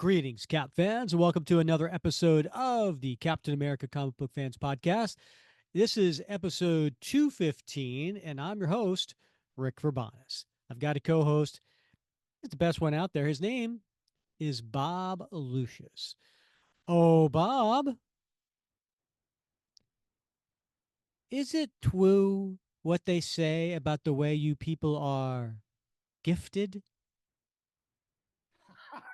Greetings, Cap fans, and welcome to another episode of the Captain America Comic Book Fans Podcast. This is episode 215, and I'm your host, Rick Verbanis. I've got a co-host. It's the best one out there. His name is Bob Lucius. Oh, Bob, is it true what they say about the way you people are gifted?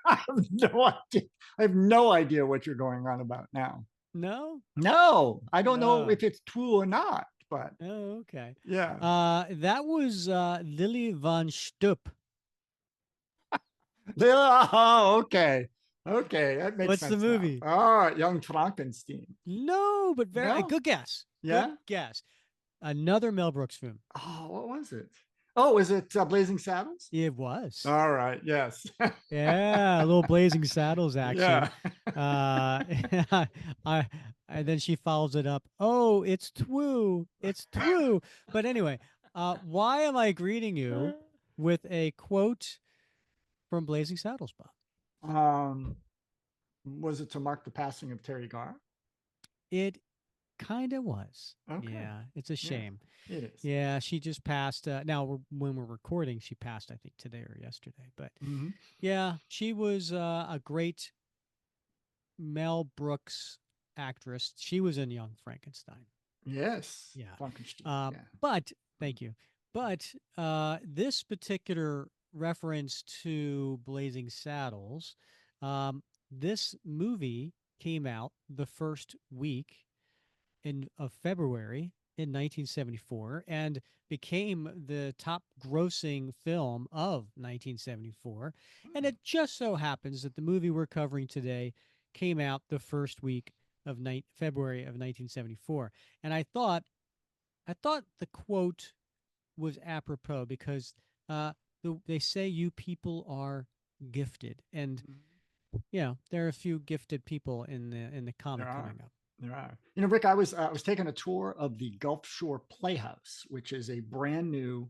I have no idea. I have no idea what you're going on about now. No? No, I don't know Oh, if it's true or not, but oh okay. yeah. That was Lily von Stupp. Oh, okay. Okay, that makes What's the sense now. movie? All right, young Frankenstein. No, but very No? good guess. Good Yeah? guess. Another Mel Brooks film. Oh, what was it? Oh, is it Blazing Saddles? It was. All right, yes. Yeah, a little Blazing Saddles action. Yeah. Uh, I, and then she follows it up. Oh, it's true. It's true. But anyway, why am I greeting you with a quote from Blazing Saddles, Bob? um, was it to mark the passing of Terry Garr? It kind of was. Okay. Yeah, it's a Yeah, shame. it is. Yeah, she just passed. Now, when we're recording, she passed, I think, today or yesterday. But Mm-hmm. yeah, she was a great Mel Brooks actress. She was in Young Frankenstein. Yes, Yeah. Frankenstein. Yeah. But thank you. But this particular reference to Blazing Saddles, this movie came out the first week of February in 1974 and became the top grossing film of 1974. And it just so happens that the movie we're covering today came out the first week of February of 1974. And I thought the quote was apropos because they say you people are gifted, and Mhm. there are a few gifted people in the There comic are. coming up. There are. You know, Rick, I was taking a tour of the Gulf Shore Playhouse, which is a brand new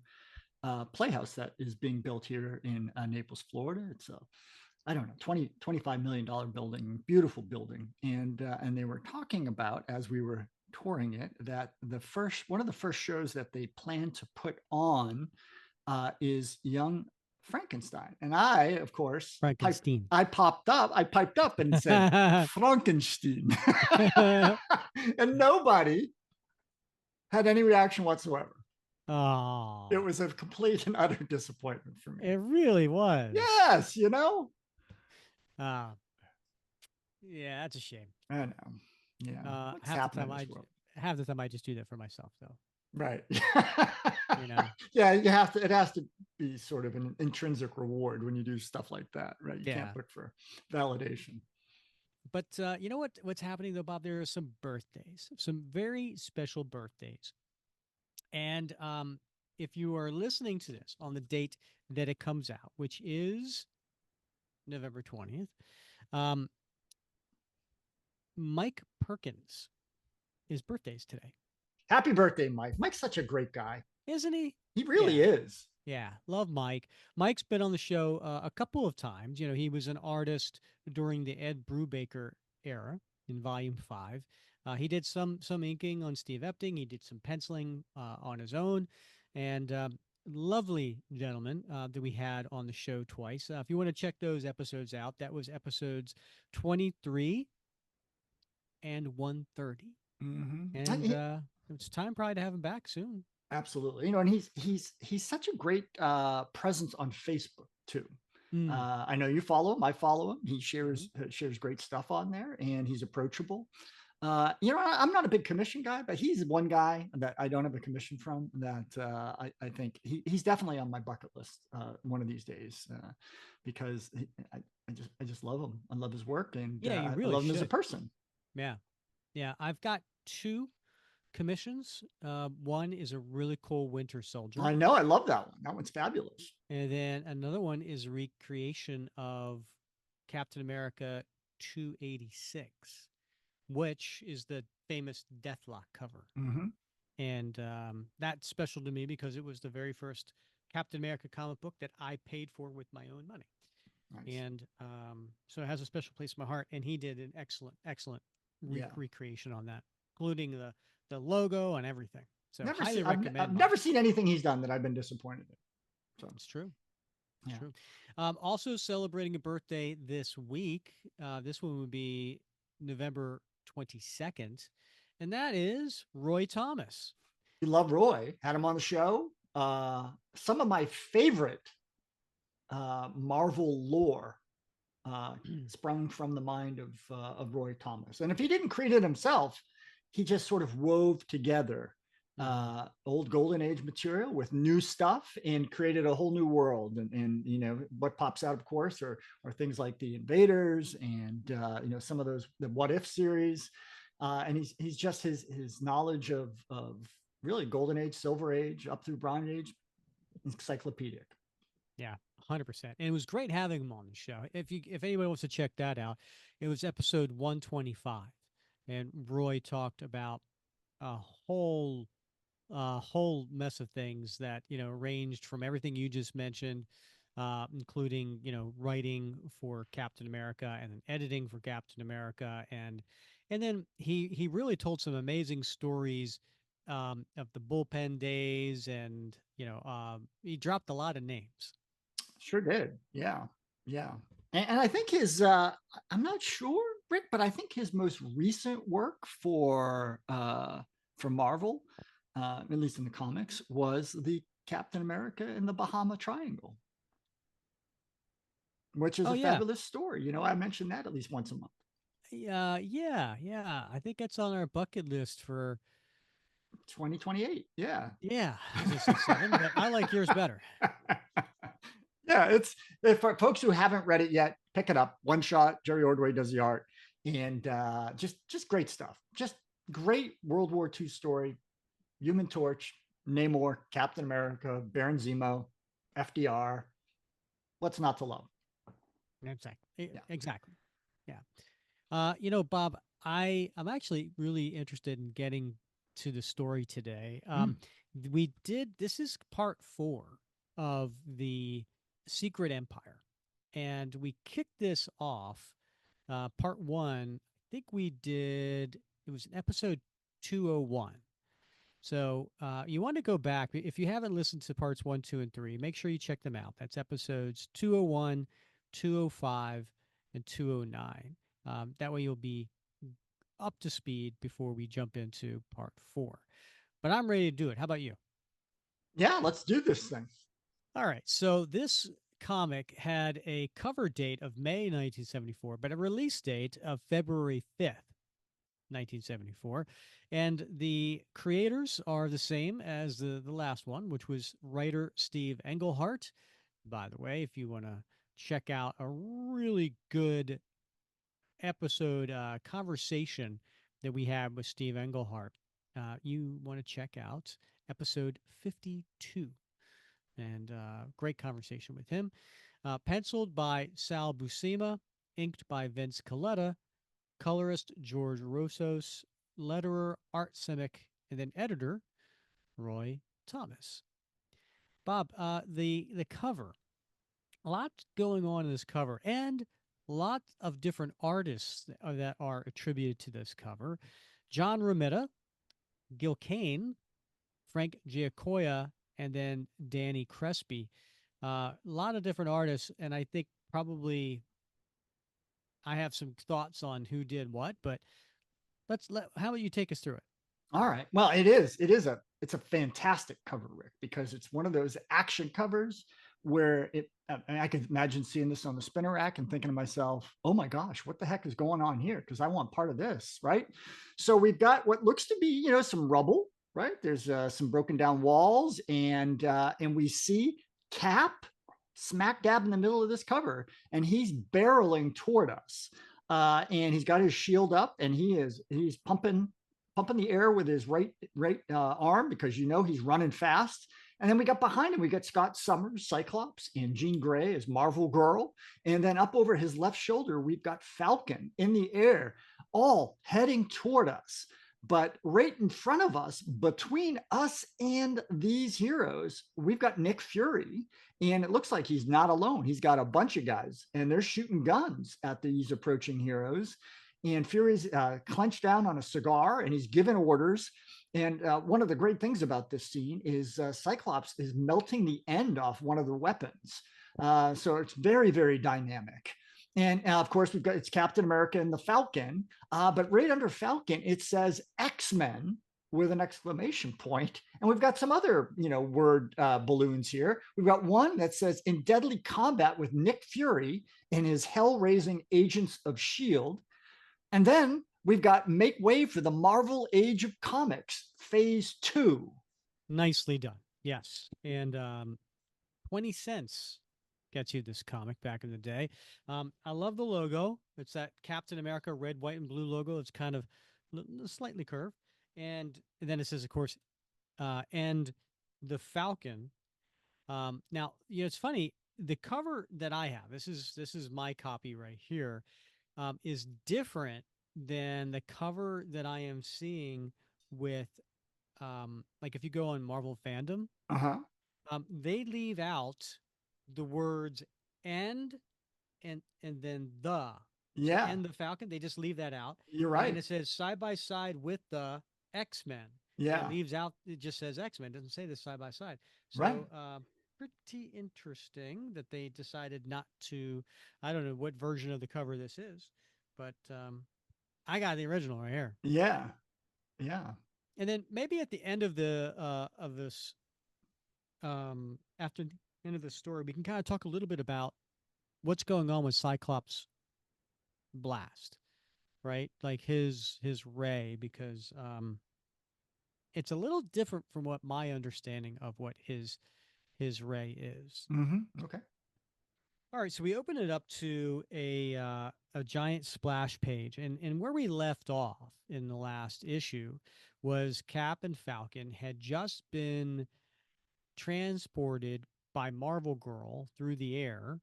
playhouse that is being built here in Naples, Florida. It's a I don't know, $25 million building, beautiful building. And they were talking about as we were touring it that one of the first shows that they plan to put on is Young Frankenstein. And I, of course, Frankenstein. I piped up and said, Frankenstein. And nobody had any reaction whatsoever. It Oh, was a complete and utter disappointment for me. it really was. Yes, you know? Uh, yeah, that's a shame. I know. Yeah. Uh, What's half the happening time in I this world? half the time I just do that for myself, though. Right. You know. Yeah, it has to be sort of an intrinsic reward when you do stuff like that, right? You can't Yeah. look for validation. But you know what's happening though, Bob? There are some birthdays, some very special birthdays, and if you are listening to this on the date that it comes out, which is November 20th, um, Mike Perkins' his birthday's today, Happy birthday, Mike. Mike's such a great guy. isn't he? He really Yeah. is. Yeah, love Mike. Mike's been on the show a couple of times. You know, he was an artist during the Ed Brubaker era in Volume 5. He did some inking on Steve Epting. He did some penciling on his own, and lovely gentleman that we had on the show twice. If you want to check those episodes out, that was episodes 23 and 130. And He, it's time probably to have him back soon. absolutely. You know, and he's such a great presence on Facebook too. Mm. I know you follow him. I follow him. He Hmm. shares great stuff on there, and he's approachable. You know, I'm not a big commission guy, but he's one guy that I don't have a commission from that I think he's definitely on my bucket list one of these days because I just love him. I love his work, and Yeah, you I really love him as a should. person. Yeah. Yeah. I've got two commissions. One is a really cool Winter Soldier, I know. I love that one. That one's fabulous. and then another one is a recreation of Captain America 286, which is the famous Deathlock cover. Mm-hmm. And that's special to me because it was the very first Captain America comic book that I paid for with my own money. Nice. and so it has a special place in my heart. And he did an excellent Yeah. recreation on that, including the logo and everything. So Never highly seen. I've recommend, Bob. never seen anything he's done that I've been disappointed in. So It's true. It's yeah. true. Also celebrating a birthday this week. This one would be November 22nd, and that is Roy Thomas. We love Roy. Had him on the show. Some of my favorite Marvel lore uh, sprung from the mind of Roy Thomas. And if he didn't create it himself, he just sort of wove together Mm-hmm. old golden age material with new stuff and created a whole new world. And you know what pops out, of course, are things like the Invaders and you know some of those the What If series. And he's just his knowledge of really golden age, silver age, up through bronze age, encyclopedic. Yeah, 100%. And it was great having him on the show. If anybody wants to check that out, it was episode 125, and Roy talked about a whole mess of things that ranged from everything you just mentioned, including writing for Captain America and then editing for Captain America, and then he really told some amazing stories of the bullpen days, and he dropped a lot of names. Sure did. Yeah. Yeah. And I think I'm not sure, Rick, but I think his most recent work for Marvel, at least in the comics, was the Captain America in the Bahama Triangle, which is Oh a yeah, fabulous story. You know, I mentioned that at least once a month. yeah. I think that's on our bucket list for 2028. Yeah. yeah. I was gonna say seven, but I like yours better. Yeah, it's for folks who haven't read it yet, pick it up. One shot. Jerry Ordway does the art, and just great stuff. Just great World War II story. Human Torch, Namor, Captain America, Baron Zemo, FDR. What's not to love? Exactly. Yeah. Exactly. Yeah. Bob, I'm actually really interested in getting to the story today. Mm. We did this is part four of the Secret Empire, and we kicked this off. Part one, I think we did. It was an episode 201. So you want to go back if you haven't listened to parts one, two, and three. Make sure you check them out. That's episodes 201, 205, and 209. That way you'll be up to speed before we jump into part four. But I'm ready to do it. How about you? Yeah, let's do this thing. All right. So this comic had a cover date of May 1974, but a release date of February 5th. 1974. And the creators are the same as the last one, which was writer Steve Englehart. By the way, if you want to check out a really good episode conversation that we had with Steve Englehart, you want to check out episode 52. And great conversation with him. Penciled by Sal Buscema, inked by Vince Coletta, colorist George Rossos, letterer Art Simic, and then editor Roy Thomas. Bob, the cover, a lot going on in this cover, and a lot of different artists that are attributed to this cover. John Romita, Gil Kane, Frank Giacoya, and then Danny Crespi. A lot of different artists, and I think probably I have some thoughts on who did what, but how about you take us through it? All right. Well, it's a fantastic cover, Rick, because it's one of those action covers where I can imagine seeing this on the spinner rack and thinking to myself, oh my gosh, what the heck is going on here? Because I want part of this, right? So we've got what looks to be, some rubble, right? There's some broken down walls, and we see Cap smack dab in the middle of this cover, and he's barreling toward us. And he's got his shield up, and he's pumping the air with his right arm because he's running fast. And then we got behind him, we got Scott Summers, Cyclops, and Jean Grey as Marvel Girl. And then up over his left shoulder, we've got Falcon in the air, all heading toward us. But right in front of us, between us and these heroes, we've got Nick Fury. And it looks like he's not alone. He's got a bunch of guys, and they're shooting guns at these approaching heroes. And Fury's clenched down on a cigar, and he's giving orders. And one of the great things about this scene is Cyclops is melting the end off one of the weapons. So it's very, very dynamic. And of course, we've got it's Captain America and the Falcon. But right under Falcon, it says X-Men with an exclamation point. And we've got some other, word balloons here. We've got one that says in deadly combat with Nick Fury and his hell-raising agents of S.H.I.E.L.D. And then we've got make way for the Marvel Age of Comics Phase 2. Nicely done. Yes. And 20 cents gets you this comic back in the day. I love the logo. It's that Captain America red, white, and blue logo. It's kind of slightly curved. And then it says, of course, and the Falcon. Now, it's funny. The cover that I have, this is my copy right here, is different than the cover that I am seeing with, like if you go on Marvel fandom, Uh-huh. they leave out the words and and then the. So Yeah, and the Falcon, they just leave that out. you're And then right. it says side by side with the X-Men. And it Yeah, leaves out, it just says X-Men. It doesn't say this side by side. right. So pretty interesting that they decided not to. I don't know what version of the cover this is, but I got the original right here. Yeah, yeah. And then maybe at the end of this, after the end of the story, we can kind of talk a little bit about what's going on with Cyclops blast, right? Like his ray, because it's a little different from what my understanding of what his ray is. Okay. All right, so we open it up to a giant splash page, and where we left off in the last issue was Cap and Falcon had just been transported by Marvel Girl through the air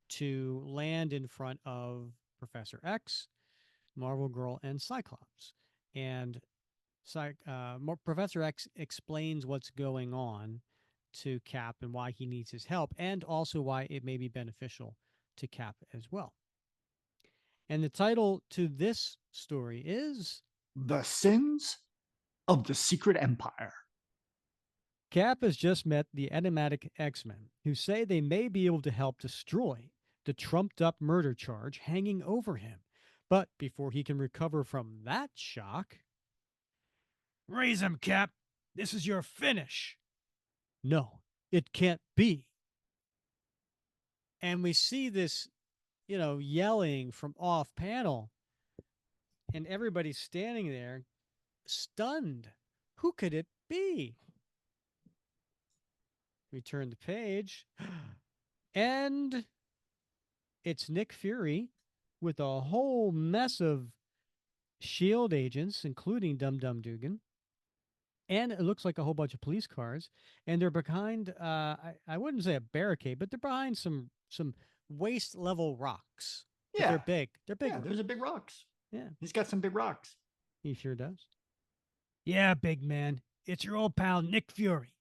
to land in front of Professor X, Marvel Girl, and Cyclops. And Professor X explains what's going on to Cap and why he needs his help, and also why it may be beneficial to Cap as well. And the title to this story is The Sins of the Secret Empire. Cap has just met the enigmatic X-Men, who say they may be able to help destroy the trumped up murder charge hanging over him. But before he can recover from that shock, raise him, Cap. This is your finish. No, it can't be. And we see this, yelling from off panel, and everybody's standing there stunned. Who could it be? We turn the page, and it's Nick Fury with a whole mess of S.H.I.E.L.D. agents, including Dum Dum Dugan. And it looks like a whole bunch of police cars. And they're behind, I wouldn't say a barricade, but they're behind some waist level rocks. But they're Yeah, big. They're big yeah. There's rocks. a big rocks. Yeah, He's got some big rocks. he sure does. Yeah, big man. It's your old pal Nick Fury,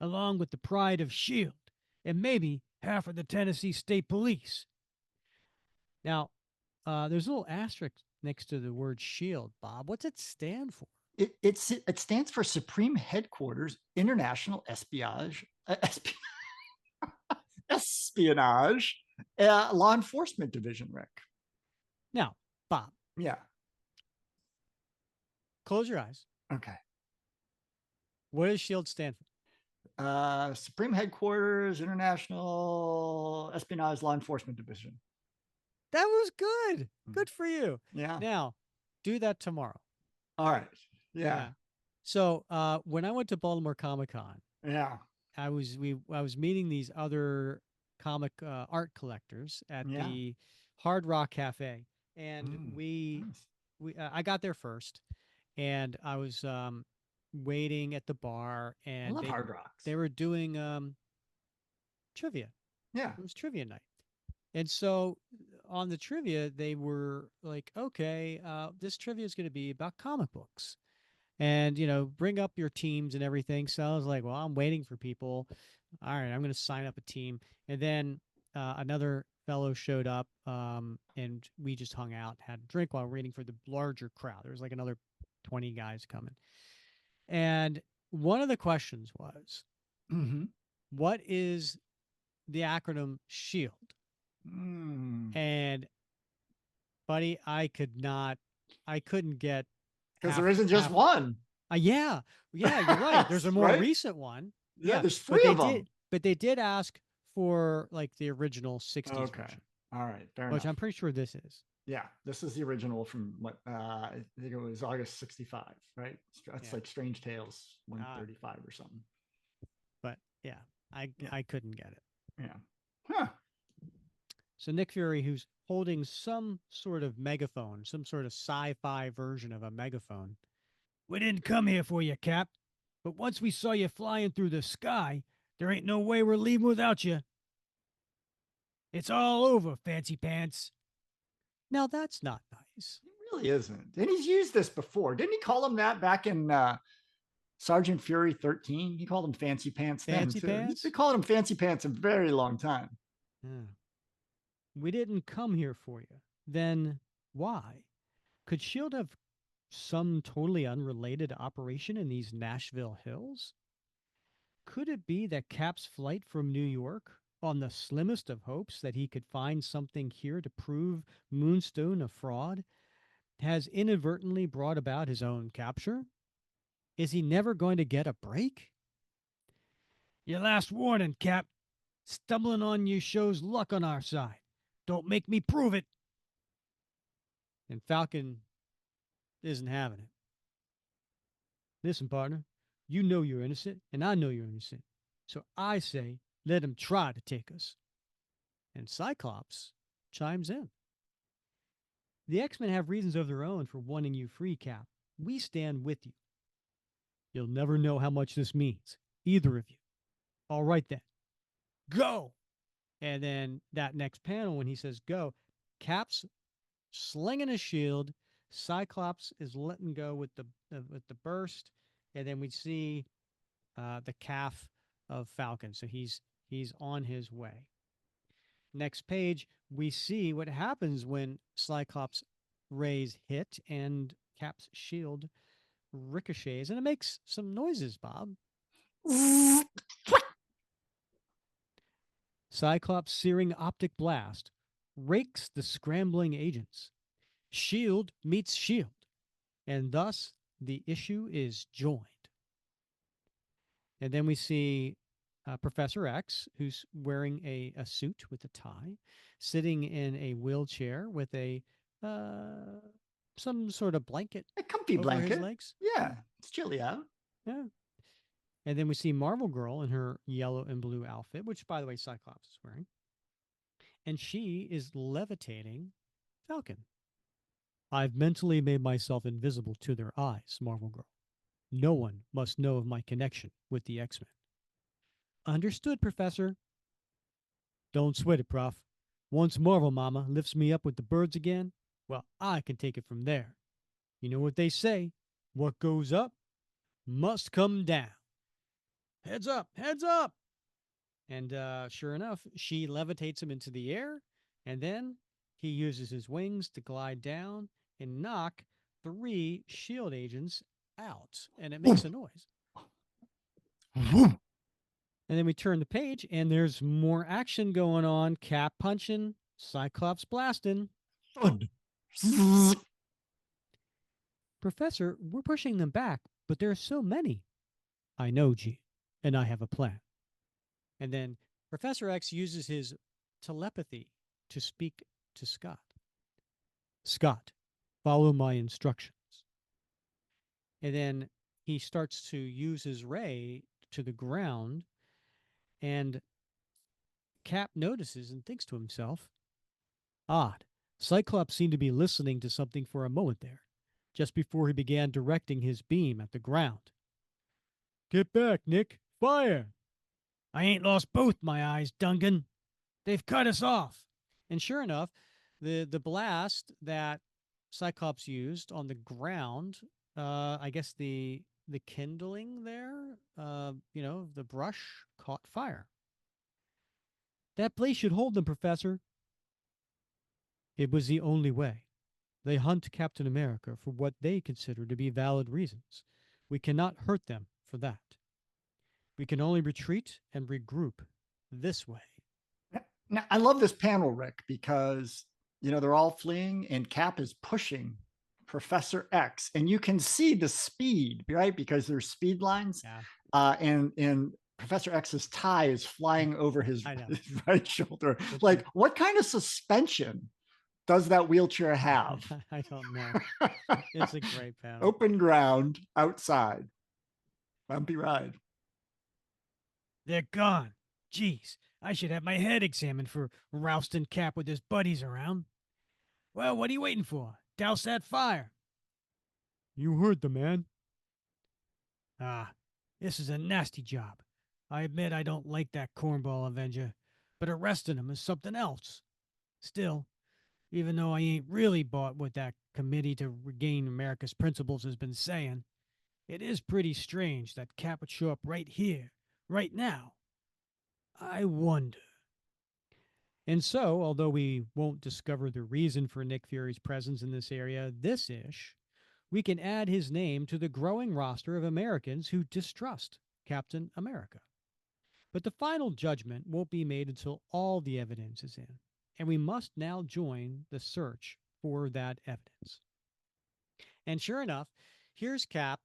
along with the pride of S.H.I.E.L.D. and maybe half of the Tennessee State Police. Now, there's a little asterisk next to the word shield, Bob. What's it stand for? It stands for Supreme Headquarters International Espionage Espionage Law Enforcement Division. Rick. Now, Bob, Yeah. close your eyes. Okay. What does shield stand for? Supreme Headquarters International Espionage Law Enforcement Division. That was good. Good for you. Yeah. Now, do that tomorrow. All right. Yeah. Yeah. So, when I went to Baltimore Comic Con, Yeah. I was meeting these other comic art collectors at Yeah. the Hard Rock Cafe, and Nice. I got there first, and I was waiting at the bar, I and love Hard Rocks. they were doing trivia. Yeah. It was trivia night. And so on the trivia, they were like, okay, this trivia is going to be about comic books. and bring up your teams and everything. So I was like, well, I'm waiting for people. All right, I'm going to sign up a team. And then another fellow showed up, and we just hung out, had a drink while waiting for the larger crowd. There was like another 20 guys coming. And one of the questions was, Mm-hmm. what is the acronym SHIELD? Mm. And buddy, I couldn't get Because there half isn't just half. one. Yeah, yeah, you're right. There's a more Right? recent one. Yeah, Yeah, there's but three they of did, them. but they did ask for like the original '60s Okay. version, All right. Fair which enough. I'm pretty sure this is. Yeah, this is the original from what I think it was August '65, right? That's Yeah, like Strange Tales uh, 135 or something. but yeah, I Yeah, I couldn't get it. yeah. Huh. So Nick Fury, who's holding some sort of megaphone, some sort of sci-fi version of a megaphone. We didn't come here for you, Cap. But once we saw you flying through the sky, there ain't no way we're leaving without you. It's all over, Fancy Pants. Now that's not nice. He really isn't. And he's used this before. Didn't he call him that back in Sergeant Fury 13? He called him Fancy Pants then Fancy too. He's been Pants? calling him Fancy Pants a very long time. Yeah. We didn't come here for you. Then why? Could S.H.I.E.L.D. have some totally unrelated operation in these Nashville hills? Could it be that Cap's flight from New York, on the slimmest of hopes that he could find something here to prove Moonstone a fraud, has inadvertently brought about his own capture? Is he never going to get a break? Your last warning, Cap. Stumbling on you shows luck on our side. Don't make me prove it. And Falcon isn't having it. Listen, partner, you know you're innocent, and I know you're innocent. So I say, let him try to take us. And Cyclops chimes in. The X-Men have reasons of their own for wanting you free, Cap. We stand with you. You'll never know how much this means, either of you. All right then, go. And then that next panel, when he says go, Cap's slinging a shield. Cyclops is letting go with the burst, and then we see the calf of Falcon. So he's on his way. Next page, we see what happens when Cyclops rays hit and Cap's shield ricochets, and it makes some noises, Bob. Cyclops' searing optic blast rakes the scrambling agents. Shield meets shield, and thus the issue is joined. And then we see Professor X, who's wearing a suit with a tie, sitting in a wheelchair with a uh, some sort of blanket A comfy over his blanket. legs. Yeah, it's chilly out. Yeah. And then we see Marvel Girl in her yellow and blue outfit, which, by the way, Cyclops is wearing. And she is levitating Falcon. I've mentally made myself invisible to their eyes, Marvel Girl. No one must know of my connection with the X Men. Understood, Professor. Don't sweat it, Prof. Once Marvel Mama lifts me up with the birds again, well, I can take it from there. You know what they say, what goes up must come down. Heads up, heads up. And sure enough, she levitates him into the air, and then he uses his wings to glide down and knock three shield agents out, and it makes a noise. And then we turn the page, and there's more action going on. Cap punching, Cyclops blasting. Professor, we're pushing them back, but there are so many. I know, G, and I have a plan. And then Professor X uses his telepathy to speak to Scott. Scott, follow my instructions. And then he starts to use his ray to the ground, and Cap notices and thinks to himself, odd. Cyclops seemed to be listening to something for a moment there, just before he began directing his beam at the ground. Get back, Nick. Fire! I ain't lost both my eyes, Duncan. They've cut us off. And sure enough, the blast that Cyclops used on the ground I guess the kindling there, the brush caught fire. That place should hold them, Professor. It was the only way. They hunt Captain America for what they consider to be valid reasons. We cannot hurt them for that. We can only retreat and regroup this way. Now, I love this panel, Rick, because they're all fleeing, and Cap is pushing Professor X, and you can see the speed, right? Because there's speed lines, Yeah, and Professor X's tie is flying over his, I know. his right shoulder. It's a, Like, what kind of suspension does that wheelchair have? I don't know. It's a great panel. Open ground outside, bumpy ride. They're gone. Geez, I should have my head examined for Ralston Cap with his buddies around. Well, what are you waiting for? Douse that fire. You heard the man. Ah, this is a nasty job. I admit I don't like that cornball Avenger, but arresting him is something else. Still, even though I ain't really bought what that Committee to Regain America's Principles has been saying, it is pretty strange that Cap would show up right here, right now. I wonder. And so, although we won't discover the reason for Nick Fury's presence in this area this ish, we can add his name to the growing roster of Americans who distrust Captain America. But the final judgment won't be made until all the evidence is in, and we must now join the search for that evidence. And sure enough, here's Cap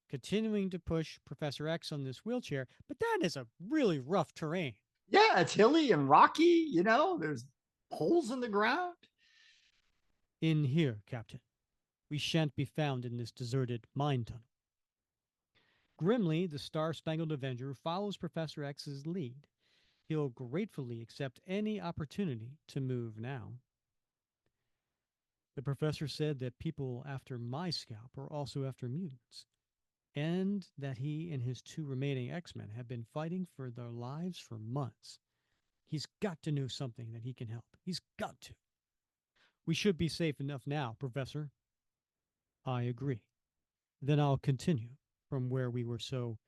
continuing to push Professor X on this wheelchair, but that is a really rough terrain. Yeah, it's hilly and rocky. There's holes in the ground. In here, Captain. We shan't be found in this deserted mine tunnel. Grimly, the Star Spangled Avenger follows Professor X's lead. He'll gratefully accept any opportunity to move now. The professor said that people after my scalp are also after mutants, and that he and his two remaining X-Men have been fighting for their lives for months. He's got to know something that he can help. He's got to. We should be safe enough now, Professor. I agree. Then I'll continue from where we were so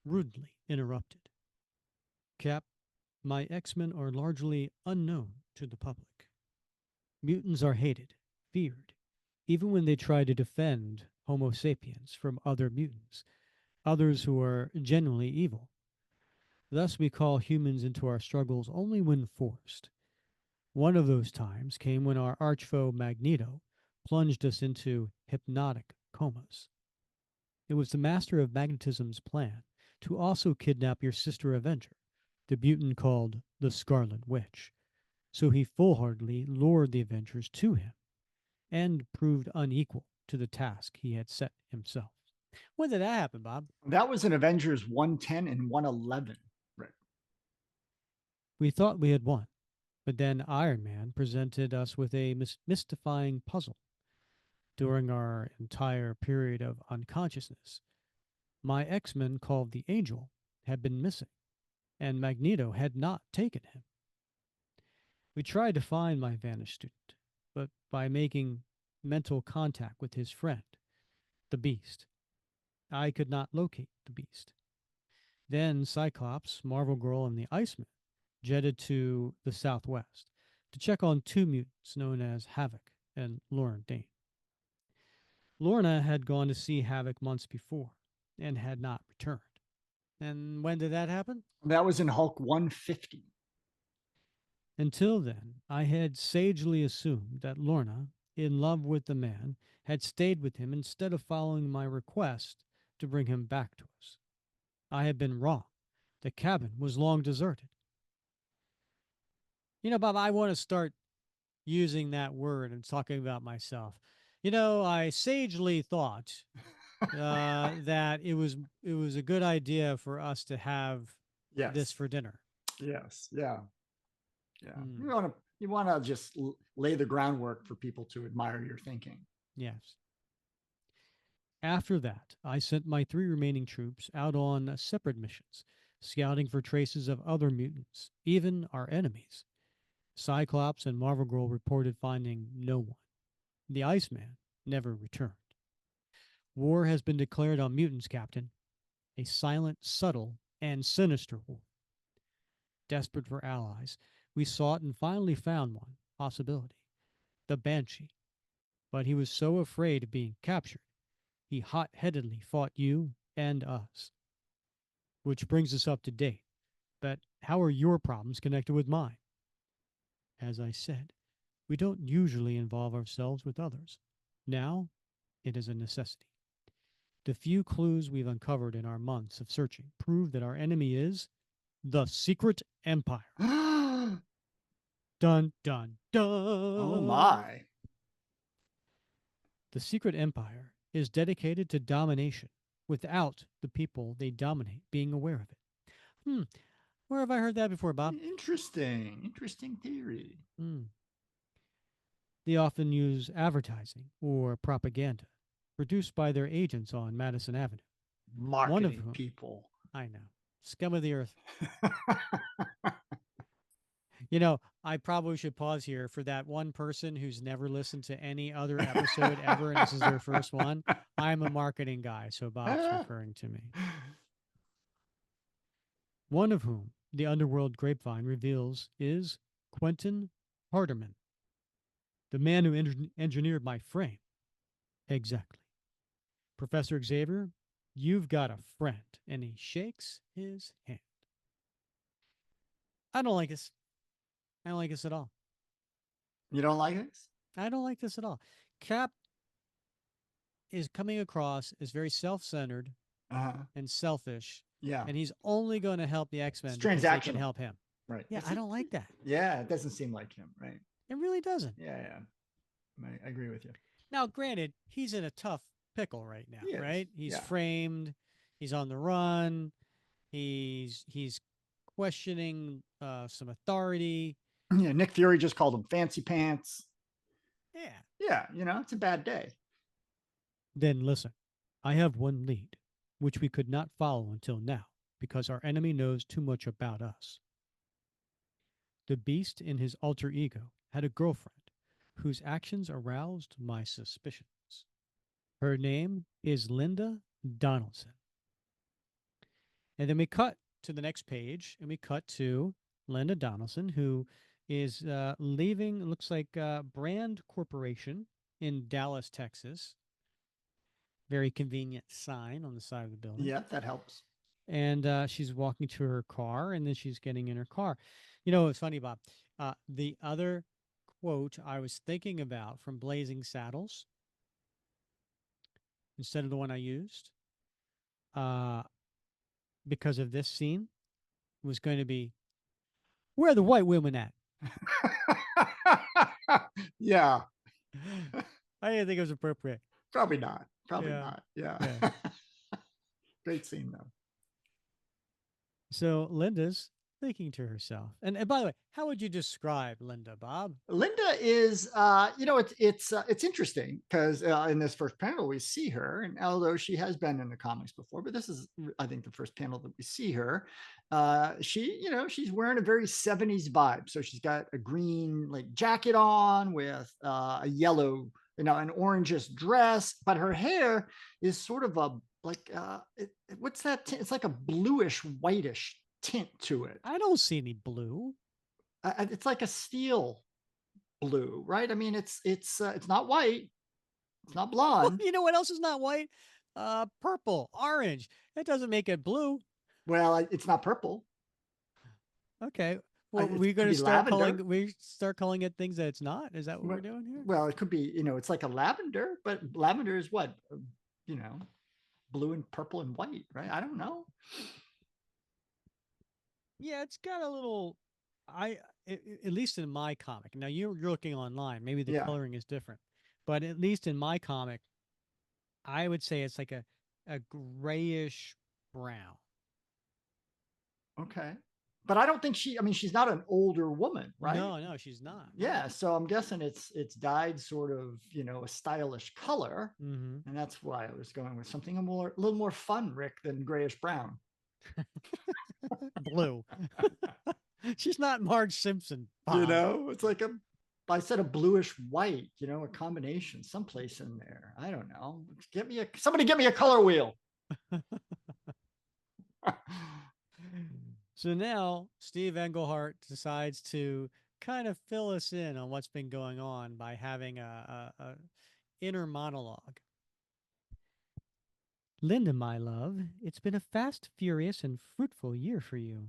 rudely interrupted. Cap, my X-Men are largely unknown to the public. Mutants are hated, feared, even when they try to defend Homo sapiens from other mutants, others who are genuinely evil. Thus, we call humans into our struggles only when forced. One of those times came when our archfoe Magneto plunged us into hypnotic comas. It was the master of magnetism's plan to also kidnap your sister Avenger, the mutant called the Scarlet Witch. So he full-heartedly lured the Avengers to him and proved unequal to the task he had set himself. When did that happen, Bob? That was in Avengers 110 and 111. Right. We thought we had won, but then Iron Man presented us with a mystifying puzzle. During our entire period of unconsciousness, my X-Men called the Angel had been missing, and Magneto had not taken him. We tried to find my vanished student, but by making mental contact with his friend, the Beast, I could not locate the Beast. Then Cyclops, Marvel Girl, and the Iceman jetted to the southwest to check on two mutants known as Havoc and Lorna Dane. Lorna had gone to see Havoc months before and had not returned. And when did that happen? That was in Hulk 150. Until then, I had sagely assumed that Lorna, in love with the man, had stayed with him instead of following my request to bring him back to us. I had been wrong. The cabin was long deserted. Bob, I want to start using that word and talking about myself. I sagely thought that it was a good idea for us to have this Yes. for dinner. Yes. Yeah. Yeah. Hmm. You want to just lay the groundwork for people to admire your thinking. Yes. After that, I sent my three remaining troops out on separate missions, scouting for traces of other mutants, even our enemies. Cyclops and Marvel Girl reported finding no one. The Iceman never returned. War has been declared on mutants, Captain. A silent, subtle, and sinister war. Desperate for allies, we sought and finally found one possibility the Banshee. But he was so afraid of being captured, he hot headedly fought you and us. Which brings us up to date. But how are your problems connected with mine? As I said, we don't usually involve ourselves with others. Now, it is a necessity. The few clues we've uncovered in our months of searching prove that our enemy is the Secret Empire. Oh Dun, dun, dun. my. The Secret Empire is dedicated to domination without the people they dominate being aware of it. Hmm, where have I heard that before, Bob? Interesting. Interesting theory. Hmm. They often use advertising or propaganda produced by their agents on Madison Avenue. One of Marketing whom, people. I know, scum of the earth. You know, I probably should pause here for that one person who's never listened to any other episode ever, and this is their first one. I'm a marketing guy, so Bob's referring to me. One of whom the underworld grapevine reveals is Quentin Harderman, the man who engineered my frame. Exactly. Professor Xavier, you've got a friend. And he shakes his hand. I don't like this. I don't like this at all. You don't like it? I don't like this at all. Cap is coming across as very self centered Uh-huh. and selfish, Yeah. and he's only going to help the X It's Men because they can transactional. help him. Right. Yeah, I don't like that. Yeah, it doesn't seem like him, right? It really doesn't. Yeah, yeah. I agree with you. Now, granted, he's in a tough pickle right now, He is. right? He's Yeah. framed, he's on the run, he's questioning some authority. Yeah, Nick Fury just called him fancy pants. Yeah. Yeah, it's a bad day. Then listen, I have one lead, which we could not follow until now, because our enemy knows too much about us. The beast in his alter ego had a girlfriend whose actions aroused my suspicions. Her name is Linda Donaldson. And then we cut to the next page and we cut to Linda Donaldson, who is leaving, looks like Brand Corporation in Dallas, Texas. Very convenient sign on the side of the building. Yeah, that helps. And she's walking to her car and then she's getting in her car. You know, it's funny, Bob. The other quote I was thinking about from Blazing Saddles, instead of the one I used, uh, because of this scene, was going to be, where are the white women at? Yeah, I didn't think it was appropriate. probably not. Probably Yeah. not. Yeah. Yeah. Great scene though. So Linda's thinking to herself. And by the way, how would you describe Linda, Bob? Linda is, it's interesting because in this first panel we see her, and although she has been in the comics before, but this is, I think, the first panel that we see her. She's wearing a very '70s vibe. So she's got a green like jacket on with a yellow, an orangish dress, but her hair is sort of a like what's that? It's like a bluish whitish tint to it. I don't see any blue. It's like a steel blue, right? I mean, it's not white, it's not Well, blonde. you know what else is not white? Purple, orange. That doesn't make it blue. Well, it's not purple. Okay. Well, It we're could going to be lavender. start calling it things that it's not. Is that what we're doing here? Well, it could be, it's like a lavender, but lavender is what, you know, blue and purple and white, right? I don't know. Yeah, it's got a little. At least in my comic. Now you're looking online. Maybe the Yeah. coloring is different, but at least in my comic, I would say it's like a grayish brown. Okay. But I don't think I mean, she's not an older woman, right? No, no, she's not. Yeah. So I'm guessing it's dyed sort of, a stylish color. Mm-hmm. And that's why I was going with something a little more fun, Rick, than grayish brown. Blue. She's not Marge Simpson, Bob. It's like a I said a bluish white, a combination someplace in there. I don't know. Somebody get me a color wheel. So now Steve Englehart decides to kind of fill us in on what's been going on by having a inner monologue. Linda, my love, it's been a fast, furious, and fruitful year for you.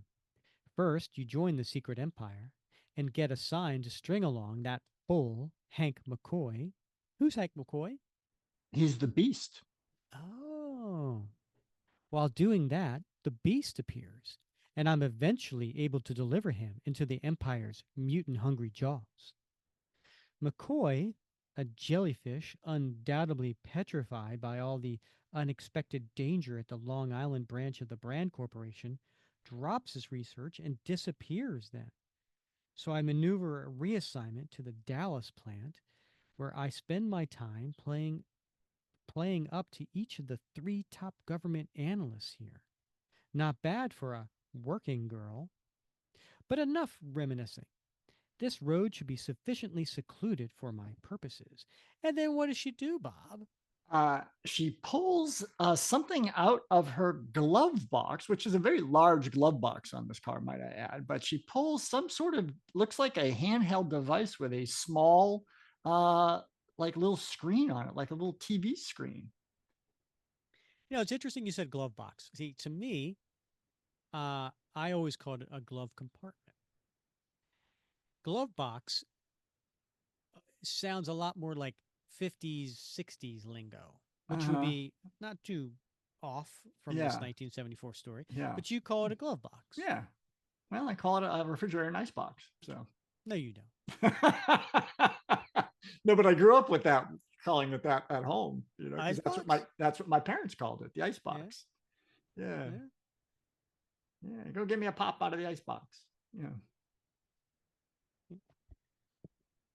First, you join the secret empire and get assigned to string along that fool, Hank McCoy. Who's Hank McCoy? He's the beast. Oh. While doing that, the beast appears, and I'm eventually able to deliver him into the Empire's mutant hungry jaws. McCoy, a jellyfish undoubtedly petrified by all the unexpected danger at the Long Island branch of the Brand Corporation, drops his research and disappears then. So I maneuver a reassignment to the Dallas plant where I spend my time playing up to each of the three top government analysts here. Not bad for a working girl, but enough reminiscing. This road should be sufficiently secluded for my purposes. And then what does she do, Bob? She pulls something out of her glove box, which is a very large glove box on this car, might I add. But she pulls some sort of looks like a handheld device with a small, like little screen on it, like a little TV screen. It's interesting you said glove box. See, to me, I always called it a glove compartment. Glove box sounds a lot more like 50s, 60s lingo, Uh which would huh. be not too off from this Yeah. 1974 story, Yeah. but you call it a glove box. Yeah. Well, I call it a refrigerator and ice box. So. No, you don't. No, but I grew up with that, calling it that at home. Because Icebox? that's what my parents called it, the ice Yeah, box. Yeah. yeah. Yeah. Go get me a pop out of the ice box. Yeah.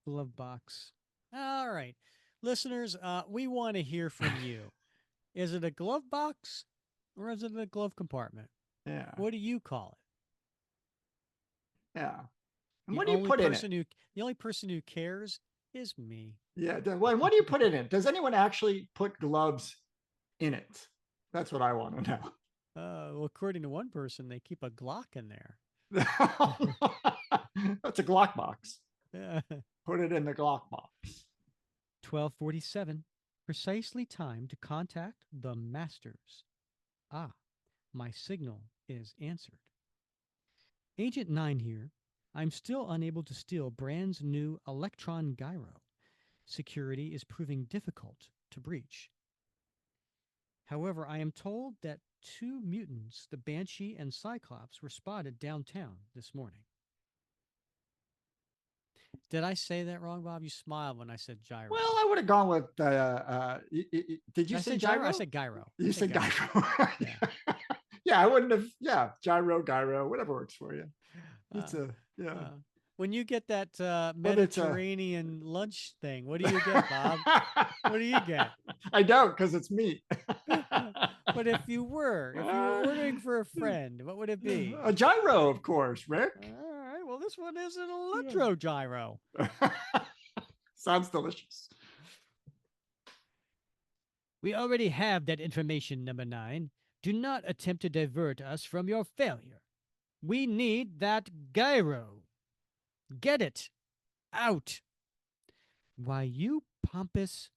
Glove box. All right. Listeners, we want to hear from you. Is it a glove box or is it a glove compartment? Yeah. What do you call Yeah. it? And what do you put in it? The only person who cares is me. Yeah. Well, what do you put in it? Does anyone actually put gloves in it? That's what I want to know. Well, according to one person, they keep a Glock in there. That's a Glock box. Yeah. Put it in the Glock box. 1247. Precisely time to contact the masters. Ah, my signal is answered. Agent 9 here. I'm still unable to steal Brand's new electron gyro. Security is proving difficult to breach. However, I am told that two mutants, the Banshee and Cyclops, were spotted downtown this morning. Did I say that wrong, Bob? You smiled when I said Well, gyro. I would have gone with. Did Did you I say say gyro? I gyro? said gyro. I You said said gyro. gyro. Yeah. Yeah, I wouldn't have. Yeah, gyro, whatever works for you. Uh, It's a yeah. uh, when you get that Whether it's a. Mediterranean lunch thing, what do you get, Bob? What do you get? I don't because it's meat. But if you were ordering for a friend, what would it be? A gyro, of course, Rick. All right. Well, this one is an electro gyro. Sounds delicious. We already have that information, number 9. Do not attempt to divert us from your failure. We need that gyro. Get it out. Why, you pompous.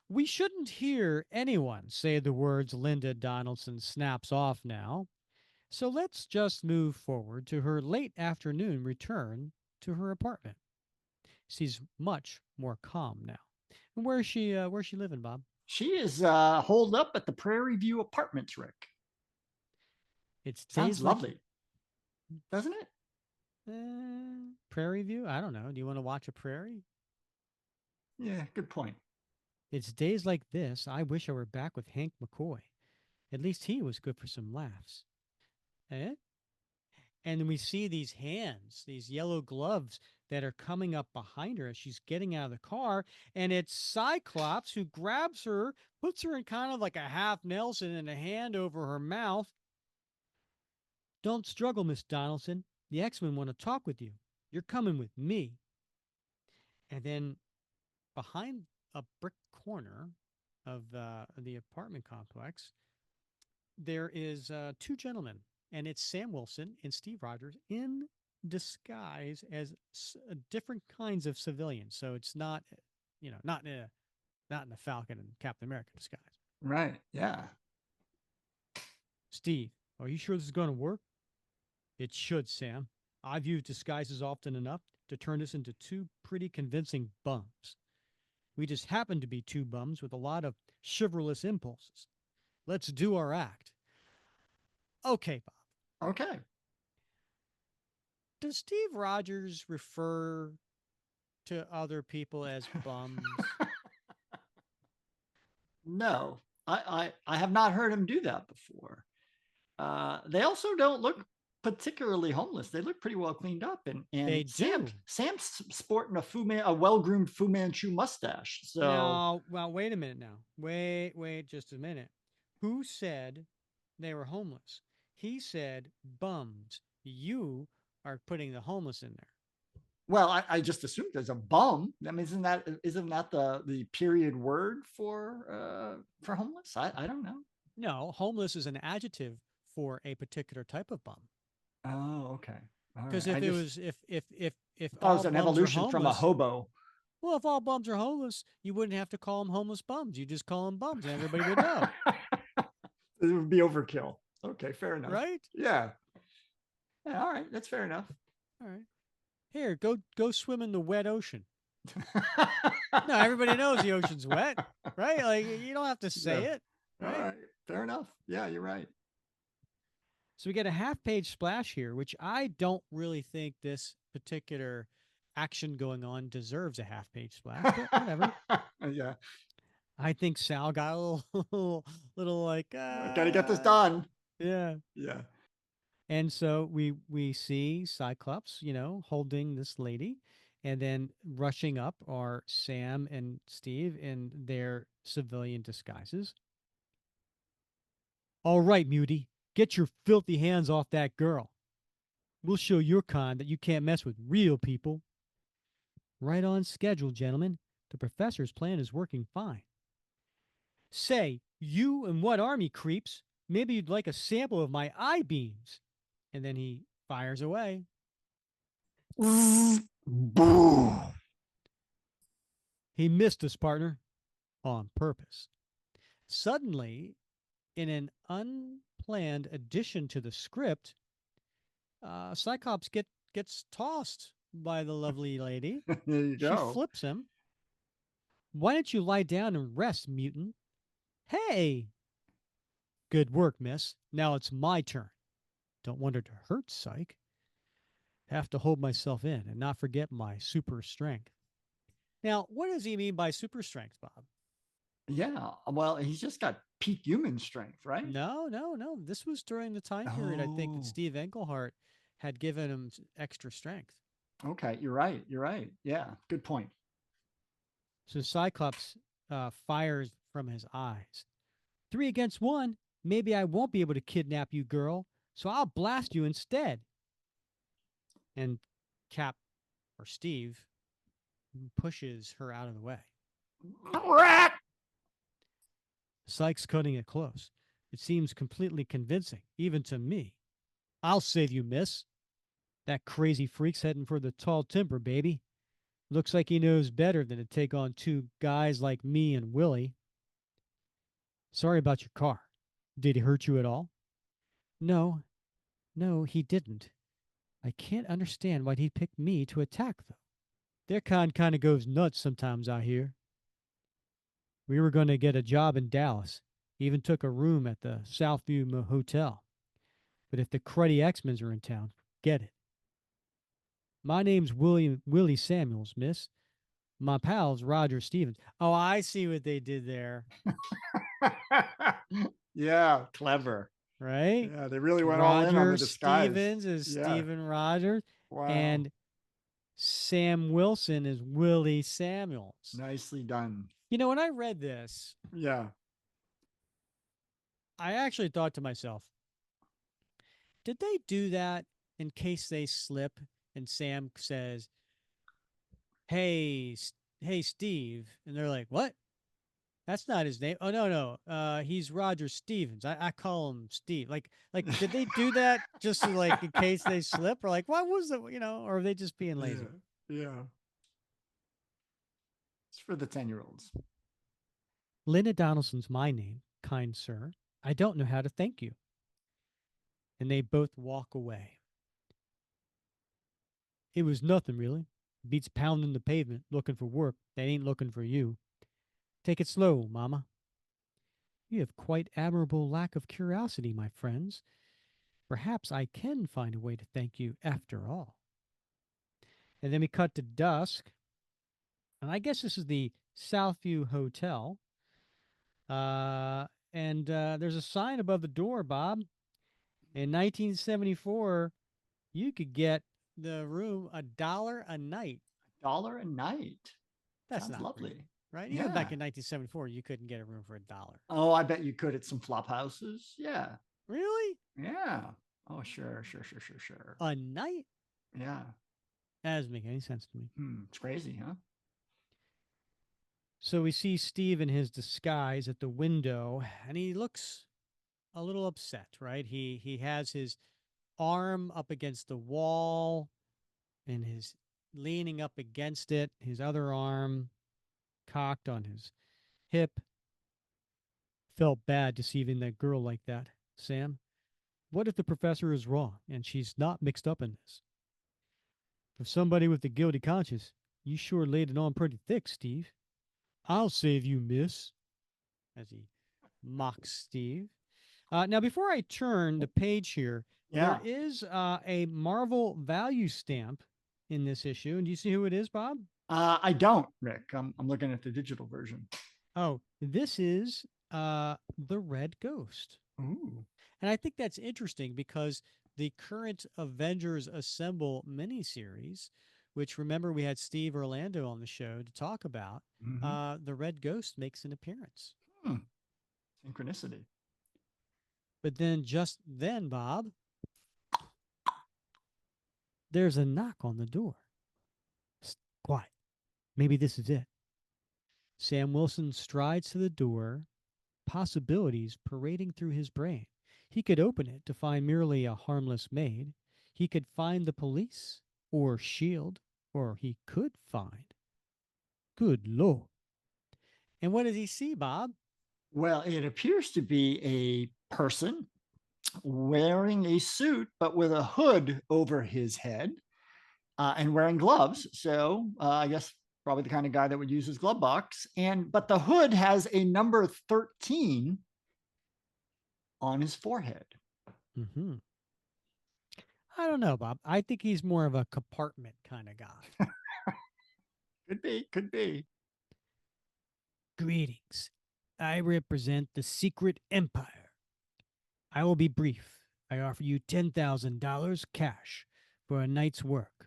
We shouldn't hear anyone say the words Linda Donaldson snaps off now. So let's just move forward to her late afternoon return to her apartment. She's much more calm now. And where's she living, Bob? She is holed up at the Prairie View Apartments, Rick. It's Sounds days like lovely, doesn't it? Prairie View. I don't know. Do you want to watch a prairie? Yeah, good point. It's days like this I wish I were back with Hank McCoy. At least he was good for some laughs. Eh? And then we see these hands, these yellow gloves that are coming up behind her as she's getting out of the car. And it's Cyclops who grabs her, puts her in kind of like a half Nelson and a hand over her mouth. Don't struggle, Miss Donaldson. The X Men want to talk with you. You're coming with me. And then behind a brick corner of the apartment complex, there is two gentlemen, and it's Sam Wilson and Steve Rogers in disguise as different kinds of civilians. So it's not, not in the Falcon and Captain America disguise. Right. Yeah. Steve, are you sure this is going to work? It should, Sam. I've used disguises often enough to turn us into two pretty convincing bums. We just happen to be two bums with a lot of chivalrous impulses. Let's do our act. Okay, Bob. Okay. Does Steve Rogers refer to other people as bums? No, I have not heard him do that before. They also don't look particularly homeless. They look pretty well cleaned up, and They do. Sam's sporting a well groomed Fu Manchu mustache. So Now, well, wait a minute now. Wait just a minute. Who said they were homeless? He said bums. You are putting the homeless in there. well, I just assumed as a bum. I mean, isn't that the period word for homeless? I don't know. No, homeless is an adjective for a particular type of bum. Oh, okay. All right. Because if it was if I thought it all was an bums are evolution from a homeless, hobo. well, if all bums are homeless, you wouldn't have to call them homeless bums. You just call them bums, and everybody would know, It would be overkill. Okay, fair enough. right? Yeah. Yeah, all right, that's fair enough. All right. Here, go swim in the wet ocean. No, everybody knows the ocean's wet, right? Like you don't have to Yeah. say it, All right? right. Fair enough. Yeah, you're right. So we get a half-page splash here, which I don't really think this particular action going on deserves a half-page splash, but whatever. Yeah. I think Sal got a little like, Got to get this done. yeah. Yeah. And so we see Cyclops, holding this lady, and then rushing up are Sam and Steve in their civilian disguises. All right, Muty, get your filthy hands off that girl. We'll show your kind that you can't mess with real people. Right on schedule, gentlemen. The professor's plan is working fine. Say, you and what army creeps? Maybe you'd like a sample of my eye beams. And then he fires away. Boom. He missed us, partner, on purpose. Suddenly, in an unplanned addition to the script, Cyclops gets tossed by the lovely lady. There you She go. flips him. Why don't you lie down and rest, mutant? Hey! Good work, miss. Now it's my turn. Don't want her to hurt, Psych. Have to hold myself in and not forget my super strength. Now, what does he mean by super strength, Bob? Yeah. Well, he's just got peak human strength, right? No, no, no. This was during the time period I think that Oh, Steve Englehart had given him extra strength. okay. You're right. You're right. Yeah. Good point. So Cyclops fires from his eyes. 3 against 1. Maybe I won't be able to kidnap you, girl. So I'll blast you instead. And Cap or Steve pushes her out of the way. Sykes cutting it close. It seems completely convincing, even to me. I'll save you, miss. That crazy freak's heading for the tall timber, baby. Looks like he knows better than to take on two guys like me and Willie. Sorry about your car. Did he hurt you at all? No, no, he didn't. I can't understand why he'd pick me to attack, though. Their kind of goes nuts sometimes, I hear. We were going to get a job in Dallas. Even took a room at the Southview Hotel. But if the cruddy X-Men are in town, get it. My name's Willie Samuels, miss. My pal's Roger Stevens. Oh, I see what they did there, Yeah. Clever. right? Yeah. They really went all in on Roger the disguise. Stevens is Yeah. Steven Rogers, Wow. and Sam Wilson is Willie Samuels. Nicely done. When I read this, Yeah. I actually thought to myself, did they do that in case they slip and Sam says, "Hey, hey, Steve," and they're like, "What? That's not his name. Oh no, no, he's Roger Stevens. I call him Steve. Did they do that just to, like, in case they slip, or like what was it? Or are they just being Yeah, lazy? yeah. It's for the 10-year-olds. Linda Donaldson's my name, kind sir. I don't know how to thank you. And they both walk away. It was nothing really. Beats pounding the pavement looking for work that ain't looking for you. Take it slow, Mama. You have quite admirable lack of curiosity, my friends. Perhaps I can find a way to thank you after all. And then we cut to dusk, and I guess this is the Southview Hotel. And there's a sign above the door, Bob. In 1974, you could get the room $1 a night. Dollar a night. That's Sounds not real, lovely. right? Even back Yeah. in 1974, you couldn't get a room for $1. Oh, I bet you could at some flop houses. Yeah. Really? Yeah. Oh, sure, sure, sure, sure, sure. A night? Yeah. That doesn't make any sense to me. It's crazy, huh? So we see Steve in his disguise at the window, and he looks a little upset, right? He has his arm up against the wall and his leaning up against it, his other arm cocked on his hip. Felt bad deceiving that girl like that, Sam. What if the professor is wrong and she's not mixed up in this? For somebody with a guilty conscience, you sure laid it on pretty thick, Steve. I'll save you, miss, as he mocks Steve. Now, before I turn the page here, there Yeah. is a Marvel value stamp in this issue. And do you see who it is, Bob? I don't, Rick. I'm looking at the digital version. Oh, this is the Red Ghost. Ooh. And I think that's interesting because the current Avengers Assemble miniseries, which, remember, we had Steve Orlando on the show to talk about, Mm-hmm. the Red Ghost makes an appearance. Hmm. Synchronicity. But then, just then, Bob, there's a knock on the door. Quiet. Maybe this is it. Sam Wilson strides to the door, possibilities parading through his brain. He could open it to find merely a harmless maid. He could find the police or S.H.I.E.L.D., or he could find. Good Lord. And what does he see, Bob? Well, it appears to be a person wearing a suit, but with a hood over his head and wearing gloves. So I guess probably the kind of guy that would use his glove box. And but the hood has a number 13 on his forehead. Mm-hmm. I don't know, Bob. I think he's more of a compartment kind of guy. Could be, could be. Greetings. I represent the Secret Empire. I will be brief. I offer you $10,000 cash for a night's work.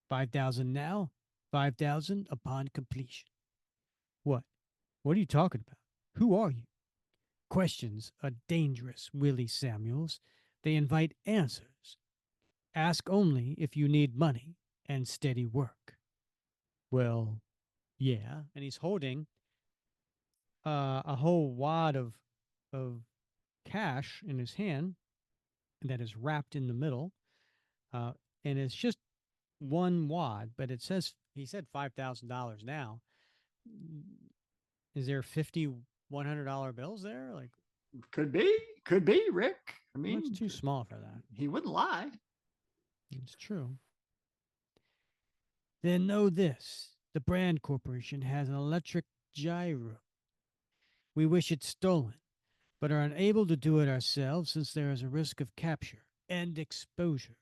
5,000 now, 5,000 upon completion. What? What are you talking about? Who are you? Questions are dangerous, Willie Samuels. They invite answers. Ask only if you need money and steady work. Well, yeah. And he's holding a whole wad of cash in his hand that is wrapped in the middle. Uh, and it's just one wad, but it says, he said $5,000 now. Is there 50 $100 bills there? Like, Could be, Rick. I looks mean, too small for that. he wouldn't lie. It's true. Then know this: the Brand Corporation has an electric gyro. We wish it stolen, but are unable to do it ourselves since there is a risk of capture and exposure.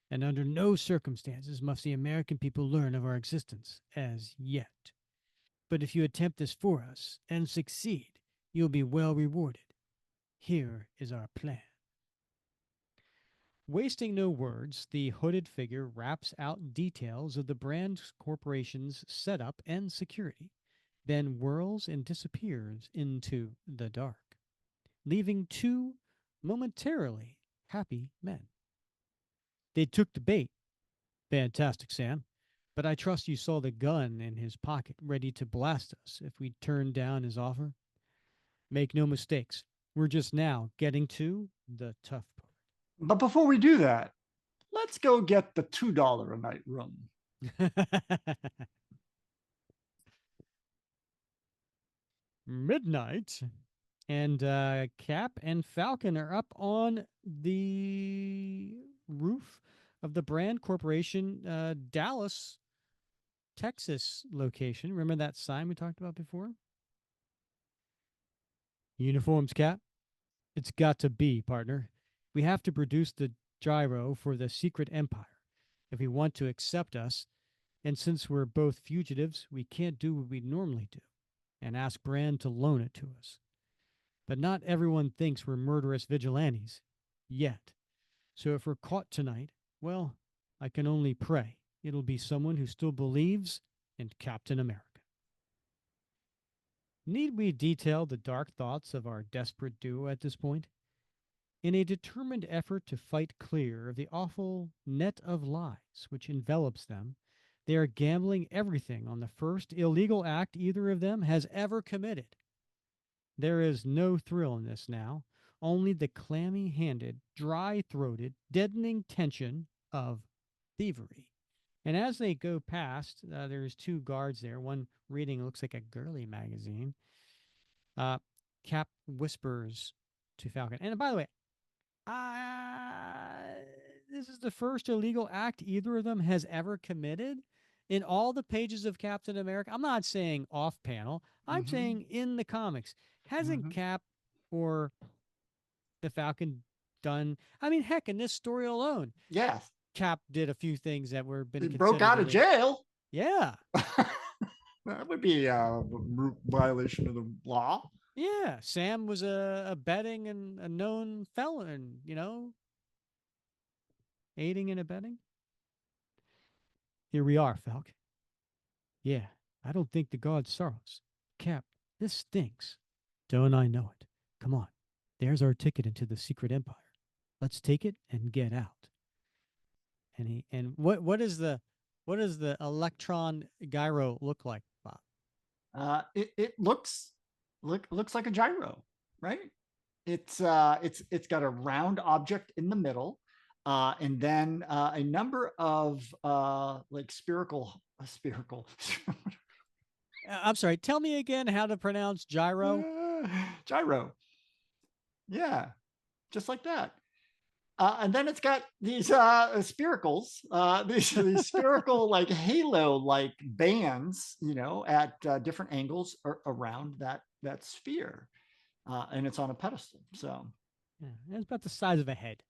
And under no circumstances must the American people learn of our existence as yet. But if you attempt this for us and succeed, you'll be well rewarded. Here is our plan. Wasting no words, the hooded figure raps out details of the Brand Corporation's setup and security, then whirls and disappears into the dark, leaving two momentarily happy men. They took the bait. Fantastic, Sam. But I trust you saw the gun in his pocket, ready to blast us if we turned down his offer. Make no mistakes. We're just now getting to the tough But before we do that, let's go get the $2 a night room. part. Midnight. And Cap and Falcon are up on the roof of the Brand Corporation Dallas, Texas location. Remember that sign we talked about before? Uniforms, Cap. It's got to be, partner. We have to produce the gyro for the secret empire if we want to accept us. And since we're both fugitives, we can't do what we normally do and ask Brand to loan it to us. But not everyone thinks we're murderous vigilantes. Yet. So if we're caught tonight, well, I can only pray it'll be someone who still believes in Captain America. Need we detail the dark thoughts of our desperate duo at this point? In a determined effort to fight clear of the awful net of lies which envelops them, they are gambling everything on the first illegal act either of them has ever committed. There is no thrill in this now, only the clammy handed, dry throated, deadening tension of thievery. And as they go past, there's two guards there, one reading looks like a girly magazine. Uh, Cap whispers to Falcon. And by the way, this is the first illegal act either of them has ever committed in all the pages of Captain America. I'm not saying off panel, I'm Mm-hmm. saying in the comics. Hasn't Mm-hmm. Cap or the Falcon done? I mean, heck, in this story alone, Yes. Cap did a few things that were been He broke considered out of illegal. jail. Yeah. That would be a violation of the law. Yeah. Sam was a betting and a known felon, aiding and abetting. Here we are, Falcon. Yeah, I don't think the god sorrows. Cap, this stinks. Don't I know it? Come on. There's our ticket into the secret empire. Let's take it and get out. And what does the electron gyro look like, Bob? It looks like a gyro, right? It's got a round object in the middle, and then a number of like spherical I'm sorry. Tell me again how to pronounce gyro. gyro. Yeah, just like that. And then it's got these spiracles, these spherical like halo like bands, at different angles around that sphere, and it's on a pedestal. So Yeah, it's about the size of a head.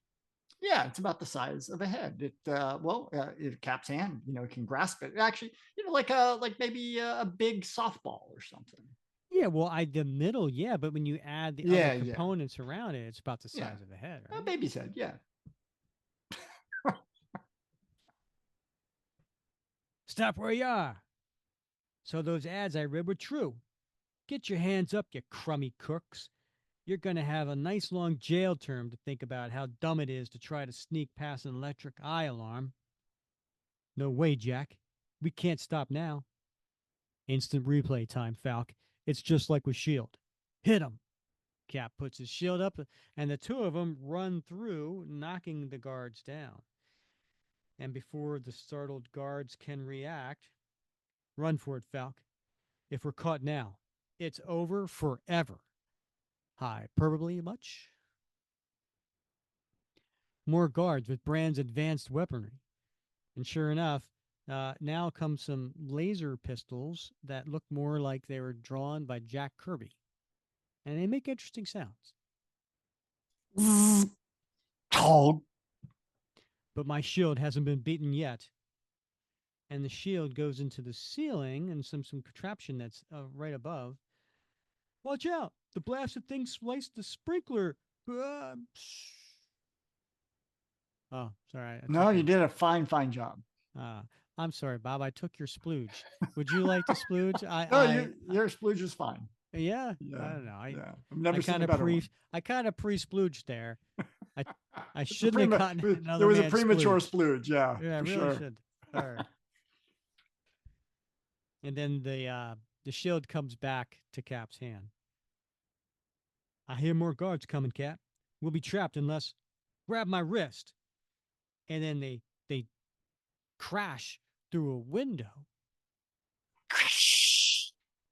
yeah, it's about the size of a head. It Cap's hand, it can grasp it. Actually, like maybe a big softball or something. Yeah, well, the middle, yeah, but when you add the other Yeah, components around it, it's about the yeah, size of a head, a right? baby's head. Yeah. Stop where you are. So those ads I read were true. Get your hands up, you crummy crooks. You're going to have a nice long jail term to think about how dumb it is to try to sneak past an electric eye alarm. No way, Jack. We can't stop now. Instant replay time, Falk. It's just like with S.H.I.E.L.D. Hit him. Cap puts his shield up, and the two of them run through, knocking the guards down. And before the startled guards can react, run for it, Falk. If we're caught now, it's over forever. Hyperbole much? More guards with Brand's advanced weaponry. And sure enough, now come some laser pistols that look more like they were drawn by Jack Kirby. And they make interesting sounds. Oh, But my shield hasn't been beaten yet. And the shield goes into the ceiling and some contraption that's right above. Watch out! The blasted thing sliced the sprinkler. Oh, sorry, I no, took you your. did a fine job. Uh, I'm sorry, Bob. I took your splooge. Would you like to splooge? No, your splooge is fine. Yeah. I Yeah, don't know. yeah. I've I never seen kind a of better one. splooged there. I I It's a shouldn't have gotten there another was a man's premature splooge. splooge, yeah, Yeah, I for really sure. should. Sorry. And then the shield comes back to Cap's hand. I hear more guards coming, Cap. We'll be trapped unless grab my wrist. And then they crash through a window.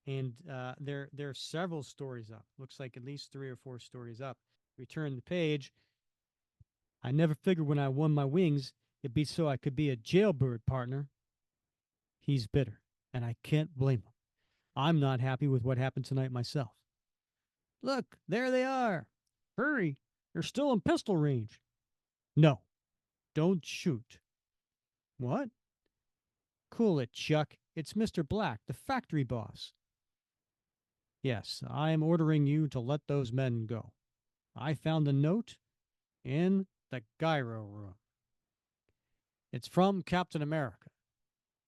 And there are several stories up. Looks like at least 3 or 4 stories up. Return the page. I never figured when I won my wings it'd be so I could be a jailbird partner. He's bitter, and I can't blame him. I'm not happy with what happened tonight myself. Look, there they are. Hurry, they're still in pistol range. No, don't shoot. What? Cool it, Chuck. It's Mr. Black, the factory boss. Yes, I'm ordering you to let those men go. I found a note in the gyro room. It's from Captain America,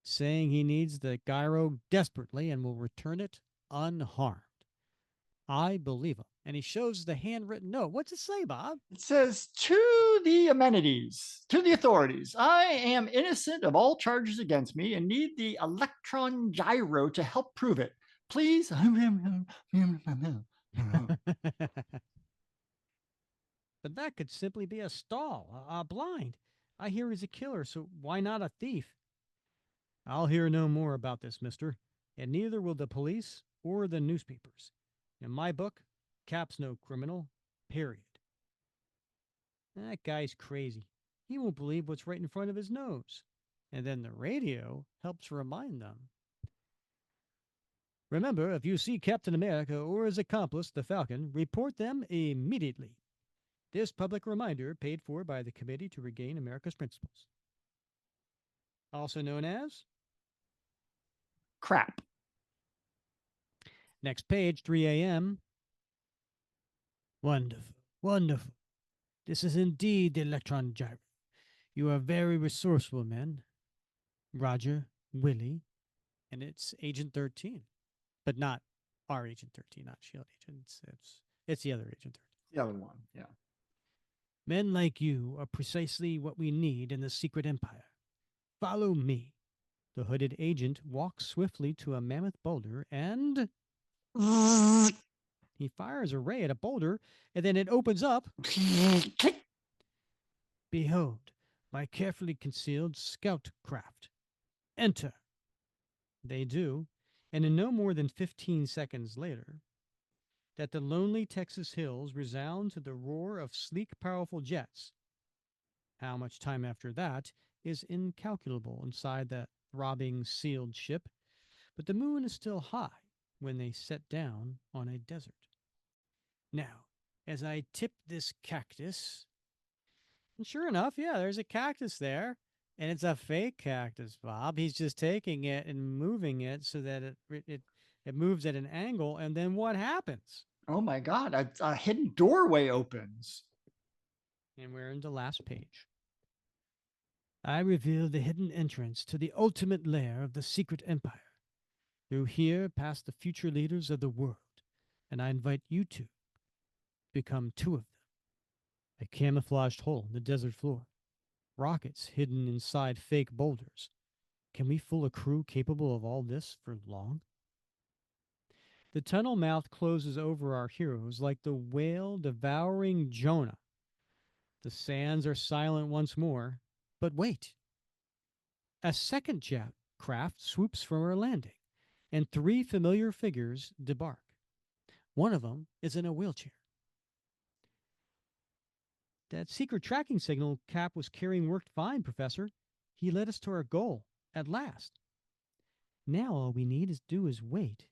saying he needs the gyro desperately and will return it unharmed. I believe him. And he shows the handwritten note. What's it say, Bob? It says, to the amenities, to the authorities, I am innocent of all charges against me and need the electron gyro to help prove it. Please. But that could simply be a stall, a blind. I hear he's a killer, so why not a thief? I'll hear no more about this, mister, and neither will the police or the newspapers. In my book, Cap's no criminal, period. That guy's crazy. He won't believe what's right in front of his nose. And then the radio helps remind them. Remember, if you see Captain America or his accomplice, the Falcon, report them immediately. This public reminder paid for by the Committee to Regain America's Principles. Also known as Crap. next page, 3 a.m. Wonderful, wonderful. This is indeed the electron gyro. You are very resourceful men. Roger, Willie, and it's Agent 13, but not our Agent 13, not Shield Agent. It's the other Agent 13. The other one, yeah. Men like you are precisely what we need in the secret empire. Follow me. The hooded agent walks swiftly to a mammoth boulder and he fires a ray at a boulder, and then it opens up. Behold, my carefully concealed scout craft. Enter. They do, and in no more than 15 seconds later, that the lonely Texas hills resound to the roar of sleek, powerful jets. How much time after that is incalculable inside that throbbing, sealed ship, but the moon is still high when they set down on a desert. Now, as I tip this cactus, and sure enough, yeah, there's a cactus there. And it's a fake cactus, Bob. He's just taking it and moving it so that it moves at an angle. And then what happens? Oh my God, a hidden doorway opens. And we're in the last page. I reveal the hidden entrance to the ultimate lair of the secret empire. Through here pass the future leaders of the world, and I invite you to become two of them. A camouflaged hole in the desert floor, rockets hidden inside fake boulders. Can we fool a crew capable of all this for long? The tunnel mouth closes over our heroes like the whale devouring Jonah. The sands are silent once more, but wait. A second jet craft swoops from our landing, and 3 familiar figures debark. One of them is in a wheelchair. That secret tracking signal Cap was carrying worked fine, Professor. He led us to our goal, at last. Now all we need to do is wait.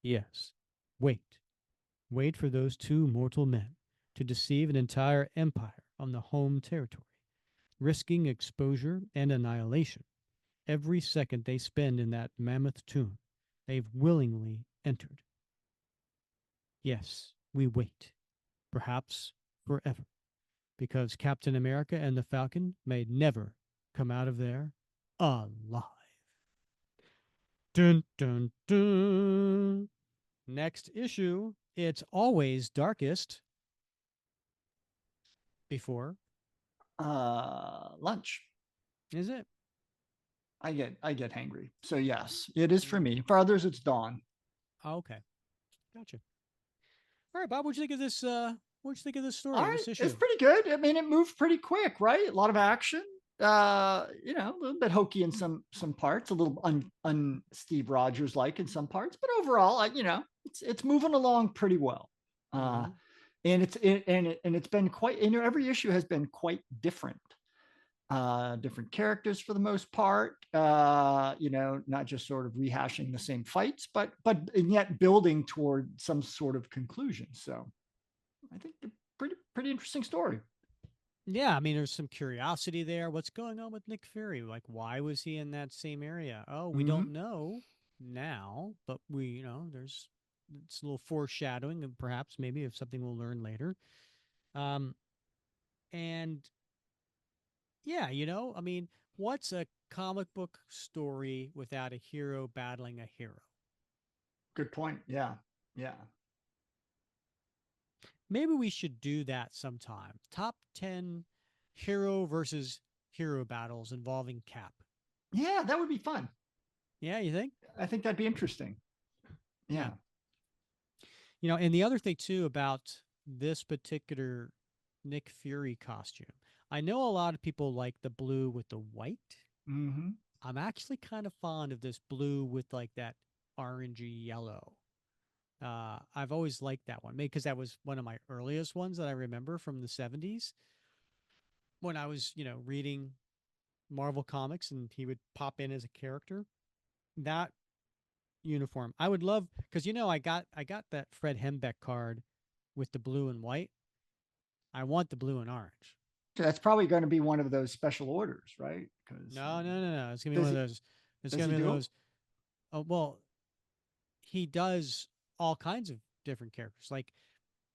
Yes, wait. Wait for those 2 mortal men to deceive an entire empire on the home territory, risking exposure and annihilation. Every second they spend in that mammoth tomb, they've willingly entered. Yes, we wait, perhaps forever, because Captain America and the Falcon may never come out of there alive. Dun dun dun. Next issue, it's always darkest before. Lunch. Is it? I get hangry. So yes, it is for Mm. me. For others, it's dawn. Oh, okay, gotcha. All right, Bob, what'd you think of this? What'd you think of this All story, right, this it's issue? pretty good. I mean, it moved pretty quick, right? A lot of action. A little bit hokey in some parts, a little un Steve Rogers like in some parts, but overall, it's moving along pretty well. Uh, Mm-hmm. and it's been quite. Every issue has been quite different. Different characters for the most part. Not just sort of rehashing the same fights, but and yet building toward some sort of conclusion. So I think a pretty interesting story. Yeah, I mean, there's some curiosity there. What's going on with Nick Fury? Like, why was he in that same area? Oh, we Mm-hmm. don't know now, but there's it's a little foreshadowing, and perhaps maybe of something we'll learn later. Um, and yeah, I mean, what's a comic book story without a hero battling a hero? Good point. Yeah, yeah, Maybe we should do that sometime. Top 10 hero versus hero battles involving Cap. yeah. That would be fun. Yeah, you think? I think that'd be interesting. Yeah. Yeah. And the other thing too about this particular Nick Fury costume, I know a lot of people like the blue with the white. Mm-hmm. I'm actually kind of fond of this blue with like that orangey yellow. I've always liked that one, maybe because that was one of my earliest ones that I remember from the 70s when I was, reading Marvel comics and he would pop in as a character. That uniform, I would love because I got that Fred Hembeck card with the blue and white. I want the blue and orange. So that's probably going to be one of those special orders, right? Because No, no, no, no. It's gonna be one does of he those. It's does gonna he be one do of them? those. Oh well, he does all kinds of different characters. Like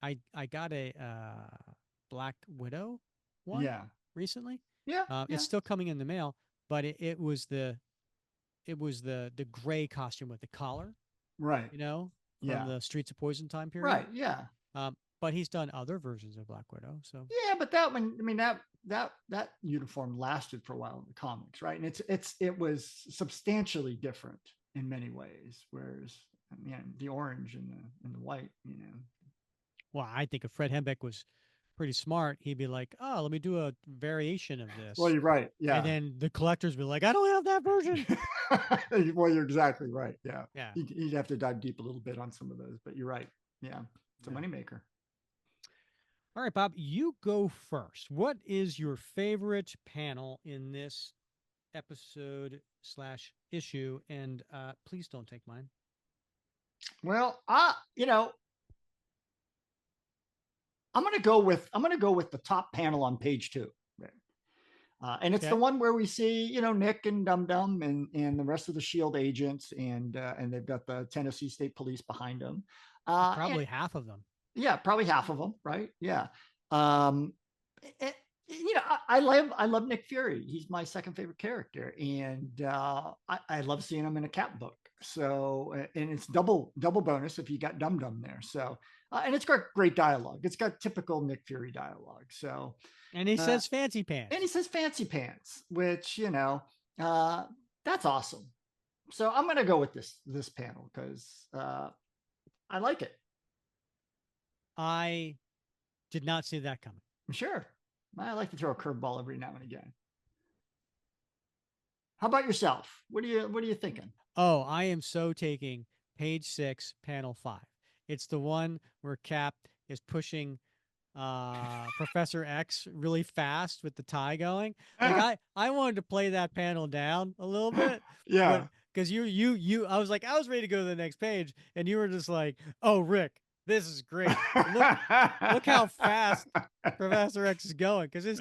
I got a Black Widow one Yeah, recently. yeah, It's yeah. still coming in the mail, but it was the gray costume with the collar, Right. from Yeah. the Streets of Poison time period. Right. Yeah. But he's done other versions of Black Widow. So Yeah, but that one, I mean, that uniform lasted for a while in the comics, right? And it was substantially different in many ways. Whereas, the orange and the white, well, I think if Fred Hembeck was pretty smart, he'd be like, "Oh, let me do a variation of Well, this," you're right. and Yeah. then the collectors be like, "I don't have that version." Well, you're exactly right. Yeah. Yeah, You'd have to dive deep a little bit on some of those, but you're right. Yeah. It's a yeah. moneymaker. All right, Bob, you go first. What is your favorite panel in this episode slash issue? And please don't take mine. Well, I'm gonna go with the top panel on page 2. And it's the Okay, one where we see, Nick and Dum Dum and the rest of the Shield agents, and they've got the Tennessee State Police behind them. And probably half of them. yeah, probably half of them, right? Yeah. Um, and, I love Nick Fury. He's my second favorite character, and I love seeing him in a Cap book. So, and it's double bonus if you got Dum Dum there. So, and it's got great dialogue. It's got typical Nick Fury dialogue. So, And he uh, says fancy and he pants. says fancy pants, which uh, that's awesome. So I'm gonna go with this panel because I like it. I did not see that coming. Sure, I like to throw a curveball every now and again. How about yourself? What are you thinking? Oh, I am so taking page 6, panel 5. It's the one where Cap is pushing Professor X really fast with the tie going. Like I wanted to play that panel down a little bit, but Yeah. because I was like I was ready to go to the next page, and you were just like, "Oh, Rick, this is great. Look how fast Professor X is going because his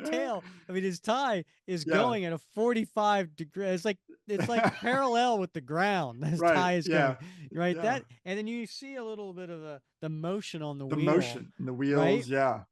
tie is Yeah. going at a 45 degree. It's like parallel with the ground. His Right. tie is Yeah. going right. Yeah. And then you see a little bit of the motion on the The wheel, motion, the right? wheels. Yeah.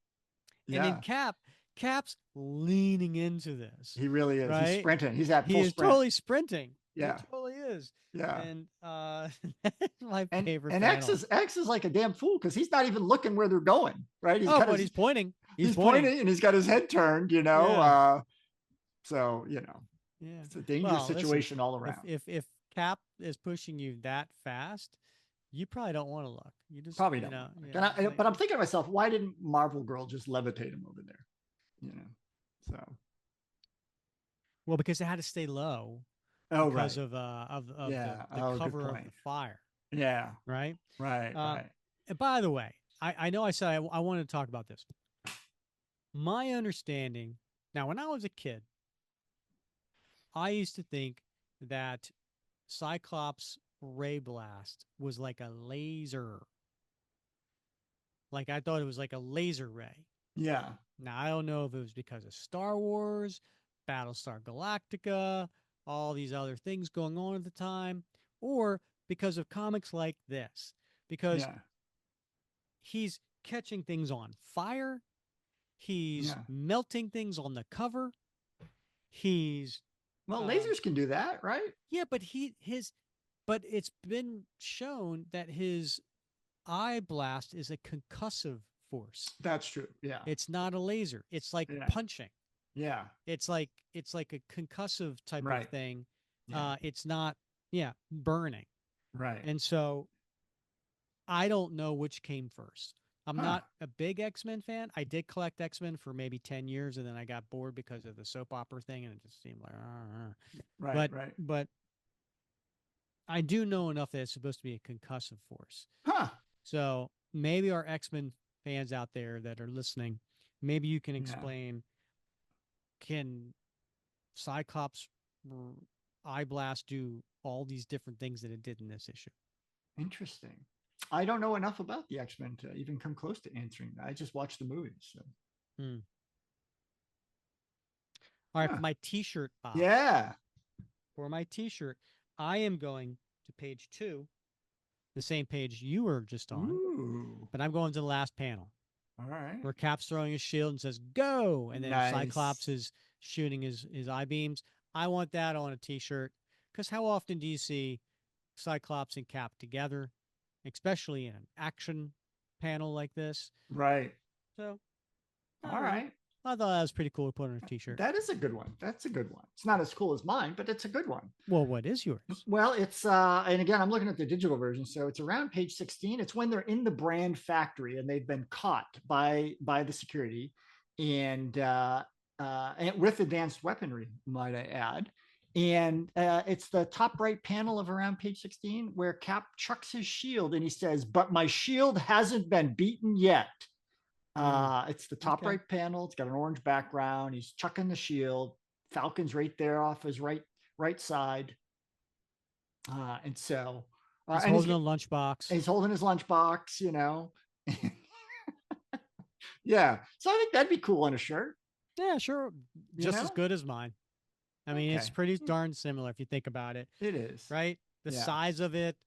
And then Yeah. Cap's leaning into this, He really is. He's right? sprinting. He's at He full is sprint. totally sprinting. He Yeah. totally is. Yeah. And that's my and favorite and X panel. is X is like a damn fool because he's not even looking where they're going, right? Oh, but he's pointing. He's He's pointing. pointing and he's got his head turned, Yeah. so. Yeah. It's a dangerous Well, listen, situation all if around. if if Cap is pushing you that fast, you probably don't want to look. You just, Probably don't want to look. yeah, it's like, But I'm thinking to myself, why didn't Marvel Girl just levitate him over there? You know, so well, because it had to stay low oh because right, of yeah. the Oh, good cover of the point. fire, Yeah, right? right, Um, right. and by the way, I know I said I wanted to talk about this. My understanding now, when I was a kid, I used to think that Cyclops ray blast was like a laser. Like I thought it was like a laser ray. Yeah, Now I don't know if it was because of Star Wars, Battlestar Galactica, all these other things going on at the time, or because of comics like this. Because yeah, he's catching things on fire, he's yeah. melting things on the cover, he's Well, um lasers can do that, right? yeah, but but it's been shown that his eye blast is a concussive force. That's true. Yeah, It's not a laser. It's like yeah, punching. yeah. It's like a concussive type of Right. thing. Yeah, It's not, yeah, burning. right. And so I don't know which came first. I'm Huh. not a big X-Men fan. I did collect X-Men for maybe 10 years and then I got bored because of the soap opera thing and it just seemed like Right, but right. but I do know enough that it's supposed to be a concussive force. Huh. So maybe our X-Men fans out there that are listening, maybe you can Yeah. explain, can Cyclops eye blast do all these different things that it did in this issue? Interesting. I don't know enough about the X Men to even come close to answering that. I just watched the movies. So. Hmm. All right, Huh. for my T-shirt box, Yeah. for my T-shirt, I am going to page 2, the same page you were just on, Ooh. but I'm going to the last panel All right. where Cap's throwing his shield and says "Go," and then Cyclops Nice. is shooting his eye beams. I want that on a T-shirt because how often do you see Cyclops and Cap together, especially in an action panel like this? Right. So I All don't know. right. I thought that was pretty cool to put on a T-shirt. That is a good one. That's a good one. It's not as cool as mine, but it's a good one. Well, what is yours? Well, it's and again, I'm looking at the digital version, so it's around page 16. It's when they're in the brand factory and they've been caught by the security, and and with advanced weaponry, might I add. And it's the top right panel of around page 16 where Cap chucks his shield and he says, "But my shield hasn't been beaten yet." Mm, It's the top okay. right panel. It's got an orange background. He's chucking the shield. Falcon's right there off his right side. And so, He's and holding a lunchbox. he's holding his lunchbox, you know. Yeah. So I think that'd be cool on a shirt, Yeah, sure. you Just as know. good as mine. I mean, it's Okay. pretty darn similar if you think about it, It is. right? The Yeah. size of it.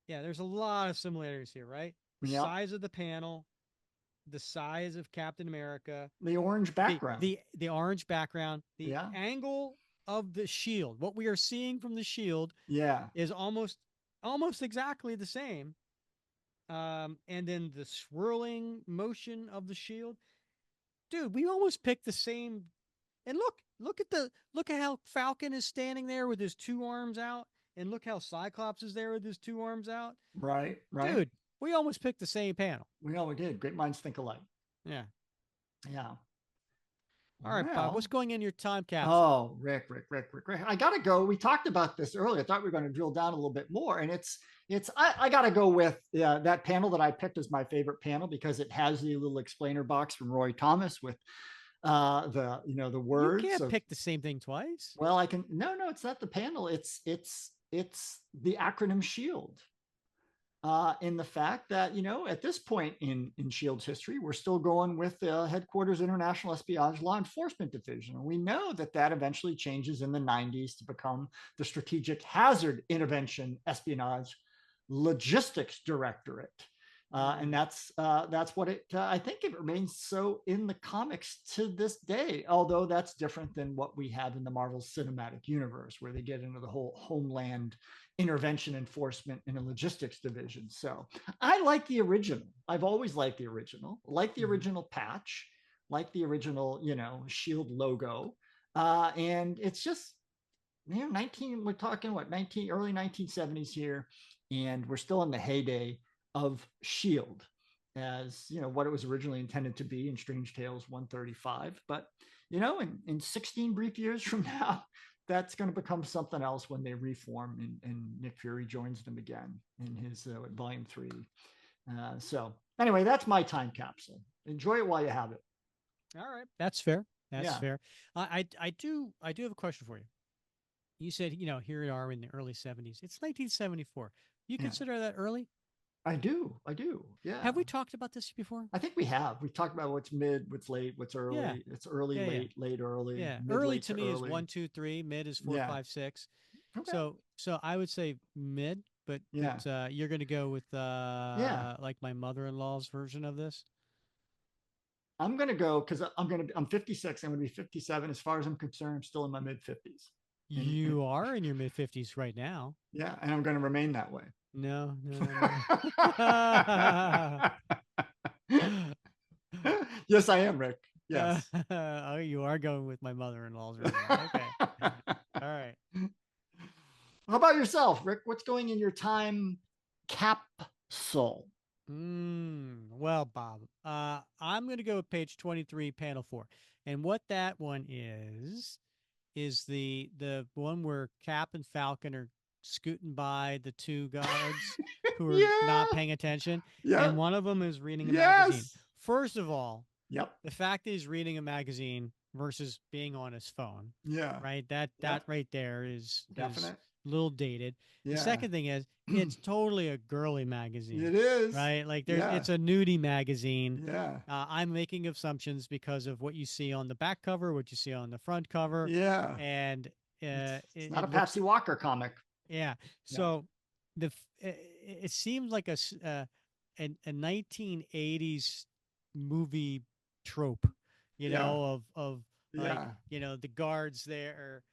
Yeah, there's a lot of similarities here, right? The Yep. size of the panel, the size of Captain America, The orange the background. the the orange background, the Yeah. angle of the shield. What we are seeing from the shield Yeah. is almost exactly the same. And then the swirling motion of the shield. Dude, we almost picked the same. And look at how Falcon is standing there with his two arms out, and look how Cyclops is there with his two arms out. Right. Right. Dude, we almost picked the same panel. We all did. Great minds think alike. Yeah. Yeah. All right, Bob. What's Well, going in your time capsule? oh, Rick. I gotta go. We talked about this earlier. I thought we were going to drill down a little bit more, and I gotta go with that panel that I picked as my favorite panel because it has the little explainer box from Roy Thomas with the You words can't of. pick the same thing twice. Well, I can. No, it's not the panel. It's the acronym Shield. In the fact that at this point in Shield's history, we're still going with the headquarters International Espionage Law Enforcement Division, and we know that eventually changes in the '90s to become the Strategic Hazard Intervention Espionage Logistics Directorate. And Mm. that's what it. I think it remains so in the comics to this day. Although that's different than what we have in the Marvel Cinematic Universe, where they get into the whole Homeland intervention enforcement in a logistics division. So I like the original. I've always liked the original. Like the Mhm. original patch. Like the original Shield logo. And it's just we're talking what, 19, early 1970s here, and we're still in the heyday of Shield as, what it was originally intended to be in Strange Tales 135. But, in 16 brief years from now, that's going to become something else when they reform and Nick Fury joins them again in his volume 3. So anyway, that's my time capsule. Enjoy it while you have it. All right, that's fair. That's Yeah, fair. I do have a question for you. You said, here we are in the early 70s. It's 1974. You yeah. consider that early? I do. I do. Yeah. Have we talked about this before? I think we have. We've talked about what's mid, what's late, what's Yeah. early. It's early, Yeah, yeah. late, late, early, Yeah. mid, Early late to to me is early. 1, 2, 3. Mid is four, Yeah. five, six. Okay. So I would say mid, but Yeah. you're gonna go with Yeah. like my mother-in-law's version of this. I'm gonna go because I'm 56. I'm gonna be 57. As far as I'm concerned, I'm still in my mid 50s. And You are in your mid 50s right now. yeah, and I'm gonna remain that way. No, no, no. Yes, I am, Rick. Yes. Oh, you are going with my mother-in-law's version. Okay. All right. How about yourself, Rick? What's going in your time capsule? Well, Bob, I'm going to go with page 23, panel 4. And what that one is the one where Cap and Falcon are scooting by the two guards who are Yeah. not paying attention, Yeah. and one of them is reading a magazine. Yes. First of all, Yep. the fact that he's reading a magazine versus being on his phone, Yeah. right? That Yep. right there is Definite. a little dated. The Yeah. second thing is it's totally a girly magazine, It is. right? Like Yeah. it's a nudie magazine. Yeah. I'm making assumptions because of what you see on the back cover, what you see on the front cover, Yeah. and It's not a it looks, Patsy Walker comic. yeah. Yeah. So it seems like a 1980s movie trope, Yeah. of like, Yeah. the guards there,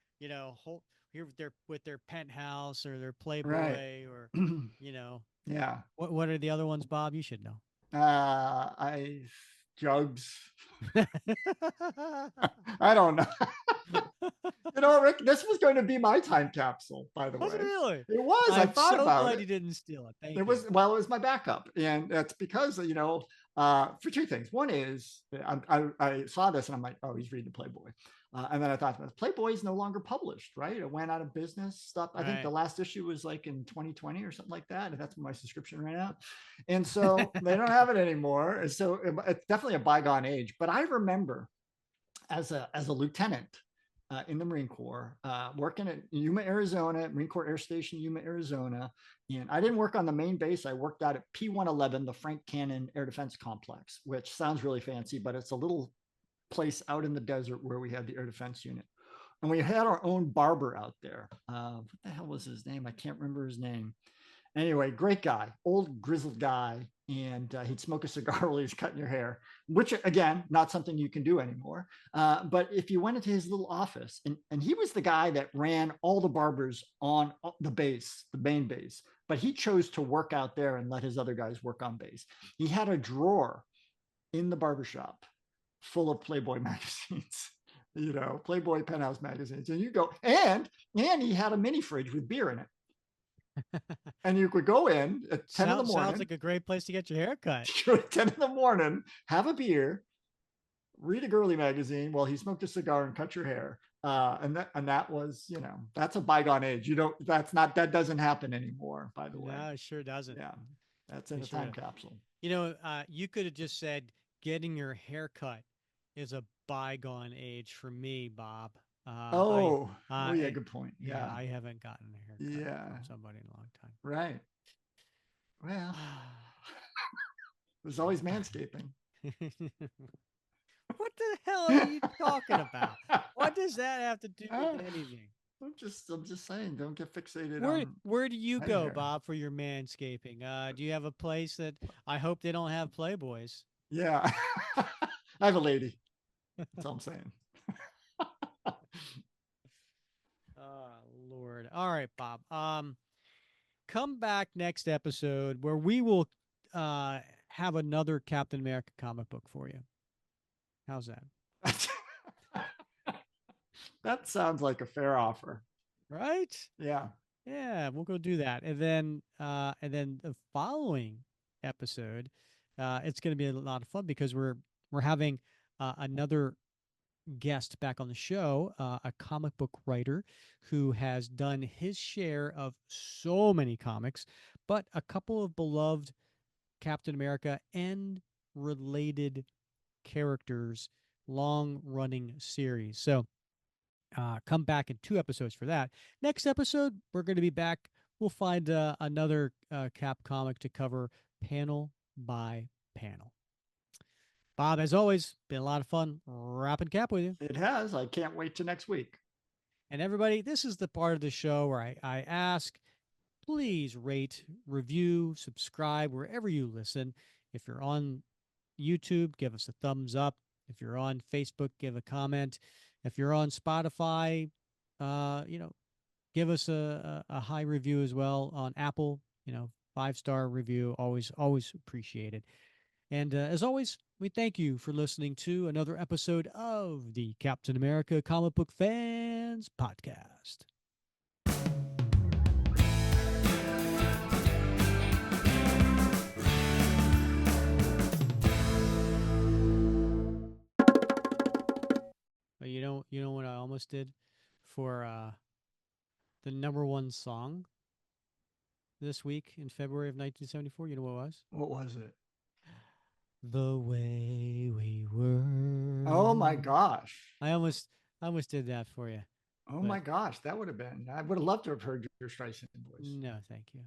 here they're with their penthouse or their Right. Playboy or, you know, Yeah. what are the other ones, Bob? You should know. I Jugs. I don't know. Rick, this was going to be my time capsule, by the Was it way. really? It was. I I'm thought so about glad it. you didn't steal it. It Thank you. was, well, it was my backup, and that's because for two things. One is I saw this and I'm like, oh, he's reading Playboy, and then I thought Playboy is no longer published, right? It went out of business. Stuff. I think the Right. last issue was like in 2020 or something like that, and that's when my subscription ran out, and so they don't have it anymore. And so it's definitely a bygone age. But I remember as a lieutenant in the Marine Corps, working at Yuma, Arizona, Marine Corps Air Station, Yuma, Arizona. And I didn't work on the main base. I worked out at P-111, the Frank Cannon Air Defense Complex, which sounds really fancy, but it's a little place out in the desert where we had the Air Defense Unit. And we had our own barber out there. What the hell was his name? I can't remember his name. Anyway, great guy, old grizzled guy, and he'd smoke a cigar while he was cutting your hair, which again, not something you can do anymore. But if you went into his little office, and he was the guy that ran all the barbers on the base, the main base, but he chose to work out there and let his other guys work on base. He had a drawer in the barbershop full of Playboy magazines. Playboy penthouse magazines, and you go, and he had a mini fridge with beer in it, and you could go in at 10 in the Sounds morning, like a great place to get your hair cut. 10 in the morning, have a beer, read a girly magazine while he smoked a cigar and cut your hair. And that was, that's a bygone age. That doesn't happen anymore, by the way. No, it sure doesn't. Yeah. That's in It a sure time does. capsule. You could have just said getting your hair cut is a bygone age for me, Bob. Oh, oh yeah, I good point. yeah, Yeah. I haven't gotten a haircut Yeah. from somebody in a long Right. Well, time. there's always manscaping. What the hell are you talking about? What does that have to do with anything? I'm just saying, don't get fixated Where on where do you head go, hair. Bob, for your manscaping? Do you have a place that I hope they don't have Playboys? Yeah. I have a lady. That's all I'm saying. Oh Lord. All right, Bob. Come back next episode where we will have another Captain America comic book for you. How's that? That sounds like a fair offer. Right? Yeah. Yeah, we'll go do that. And then the following episode, it's going to be a lot of fun because we're having another guest back on the show, a comic book writer who has done his share of so many comics, but a couple of beloved Captain America and related characters, long running series. So come back in 2 episodes for that. Next episode, we're going to be back. We'll find another Cap comic to cover panel by panel. Bob, as always, been a lot of fun wrapping Cap with you. It has. I can't wait to next week. And everybody, this is the part of the show where I ask, please rate, review, subscribe wherever you listen. If you're on YouTube, give us a thumbs up. If you're on Facebook, give a comment. If you're on Spotify, give us a high review as well. On Apple, 5-star review, always appreciated. And as always, we thank you for listening to another episode of the Captain America Comic Book Fans Podcast. But you know what I almost did for the number one song this week in February of 1974. You know what it was? What was it? The Way We Were. Oh my gosh. I almost did that for you. Oh my gosh. That would have been. I would have loved to have heard your Streisand voice. No, thank you.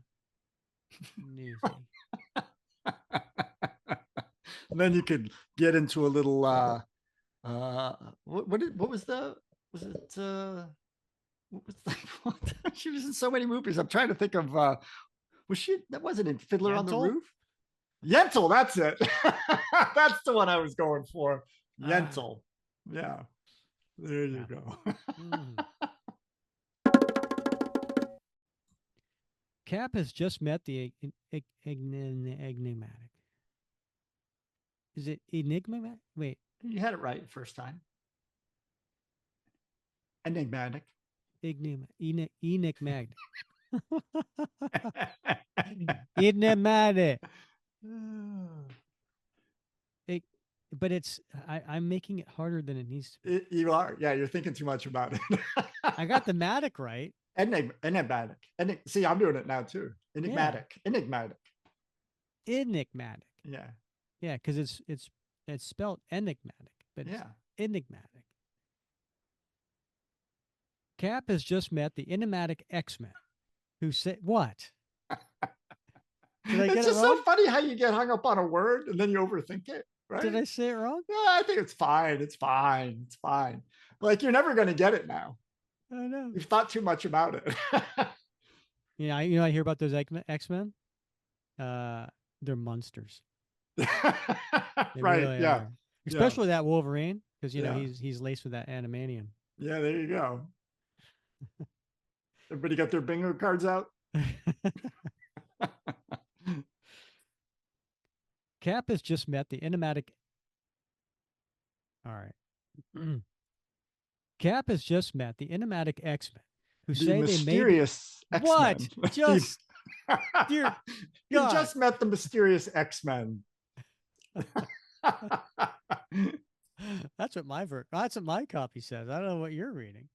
No, thank you. And then you could get into a little. What was the? Was it? What was that? She was in so many movies. I'm trying to think of. Was she? That wasn't in Fiddler on the Yentl? Roof. Yentl, that's it. That's the one I was going for. Yentl. Yeah. There you go. Cap has just met the enigmatic. Is it enigmatic? Wait. You had it right first time. Enigmatic. Enigmatic. Enigmatic. But I'm making it harder than it needs to be. You are. Yeah, you're thinking too much about it. I got the matic right. Enigmatic. See, I'm doing it now too. Enigmatic. Yeah. Enigmatic. Enigmatic. Yeah. Yeah, because it's spelled enigmatic, but it's enigmatic. Cap has just met the enigmatic X-Men, who said what? It's just so funny how you get hung up on a word and then you overthink it. Right? Did I say it wrong? Yeah, I think it's fine. It's fine. It's fine. Like you're never going to get it now. I know. You've thought too much about it. I hear about those X-Men. They're monsters. Right. Really yeah. are. Especially that Wolverine, because he's laced with that animanium. Yeah, there you go. Everybody got their bingo cards out? Cap has just met the enigmatic. All right. Cap has just met the enigmatic X-Men, who say mysterious they may be... What? Just dear you just met the mysterious X-Men. That's what my copy says. I don't know what you're reading.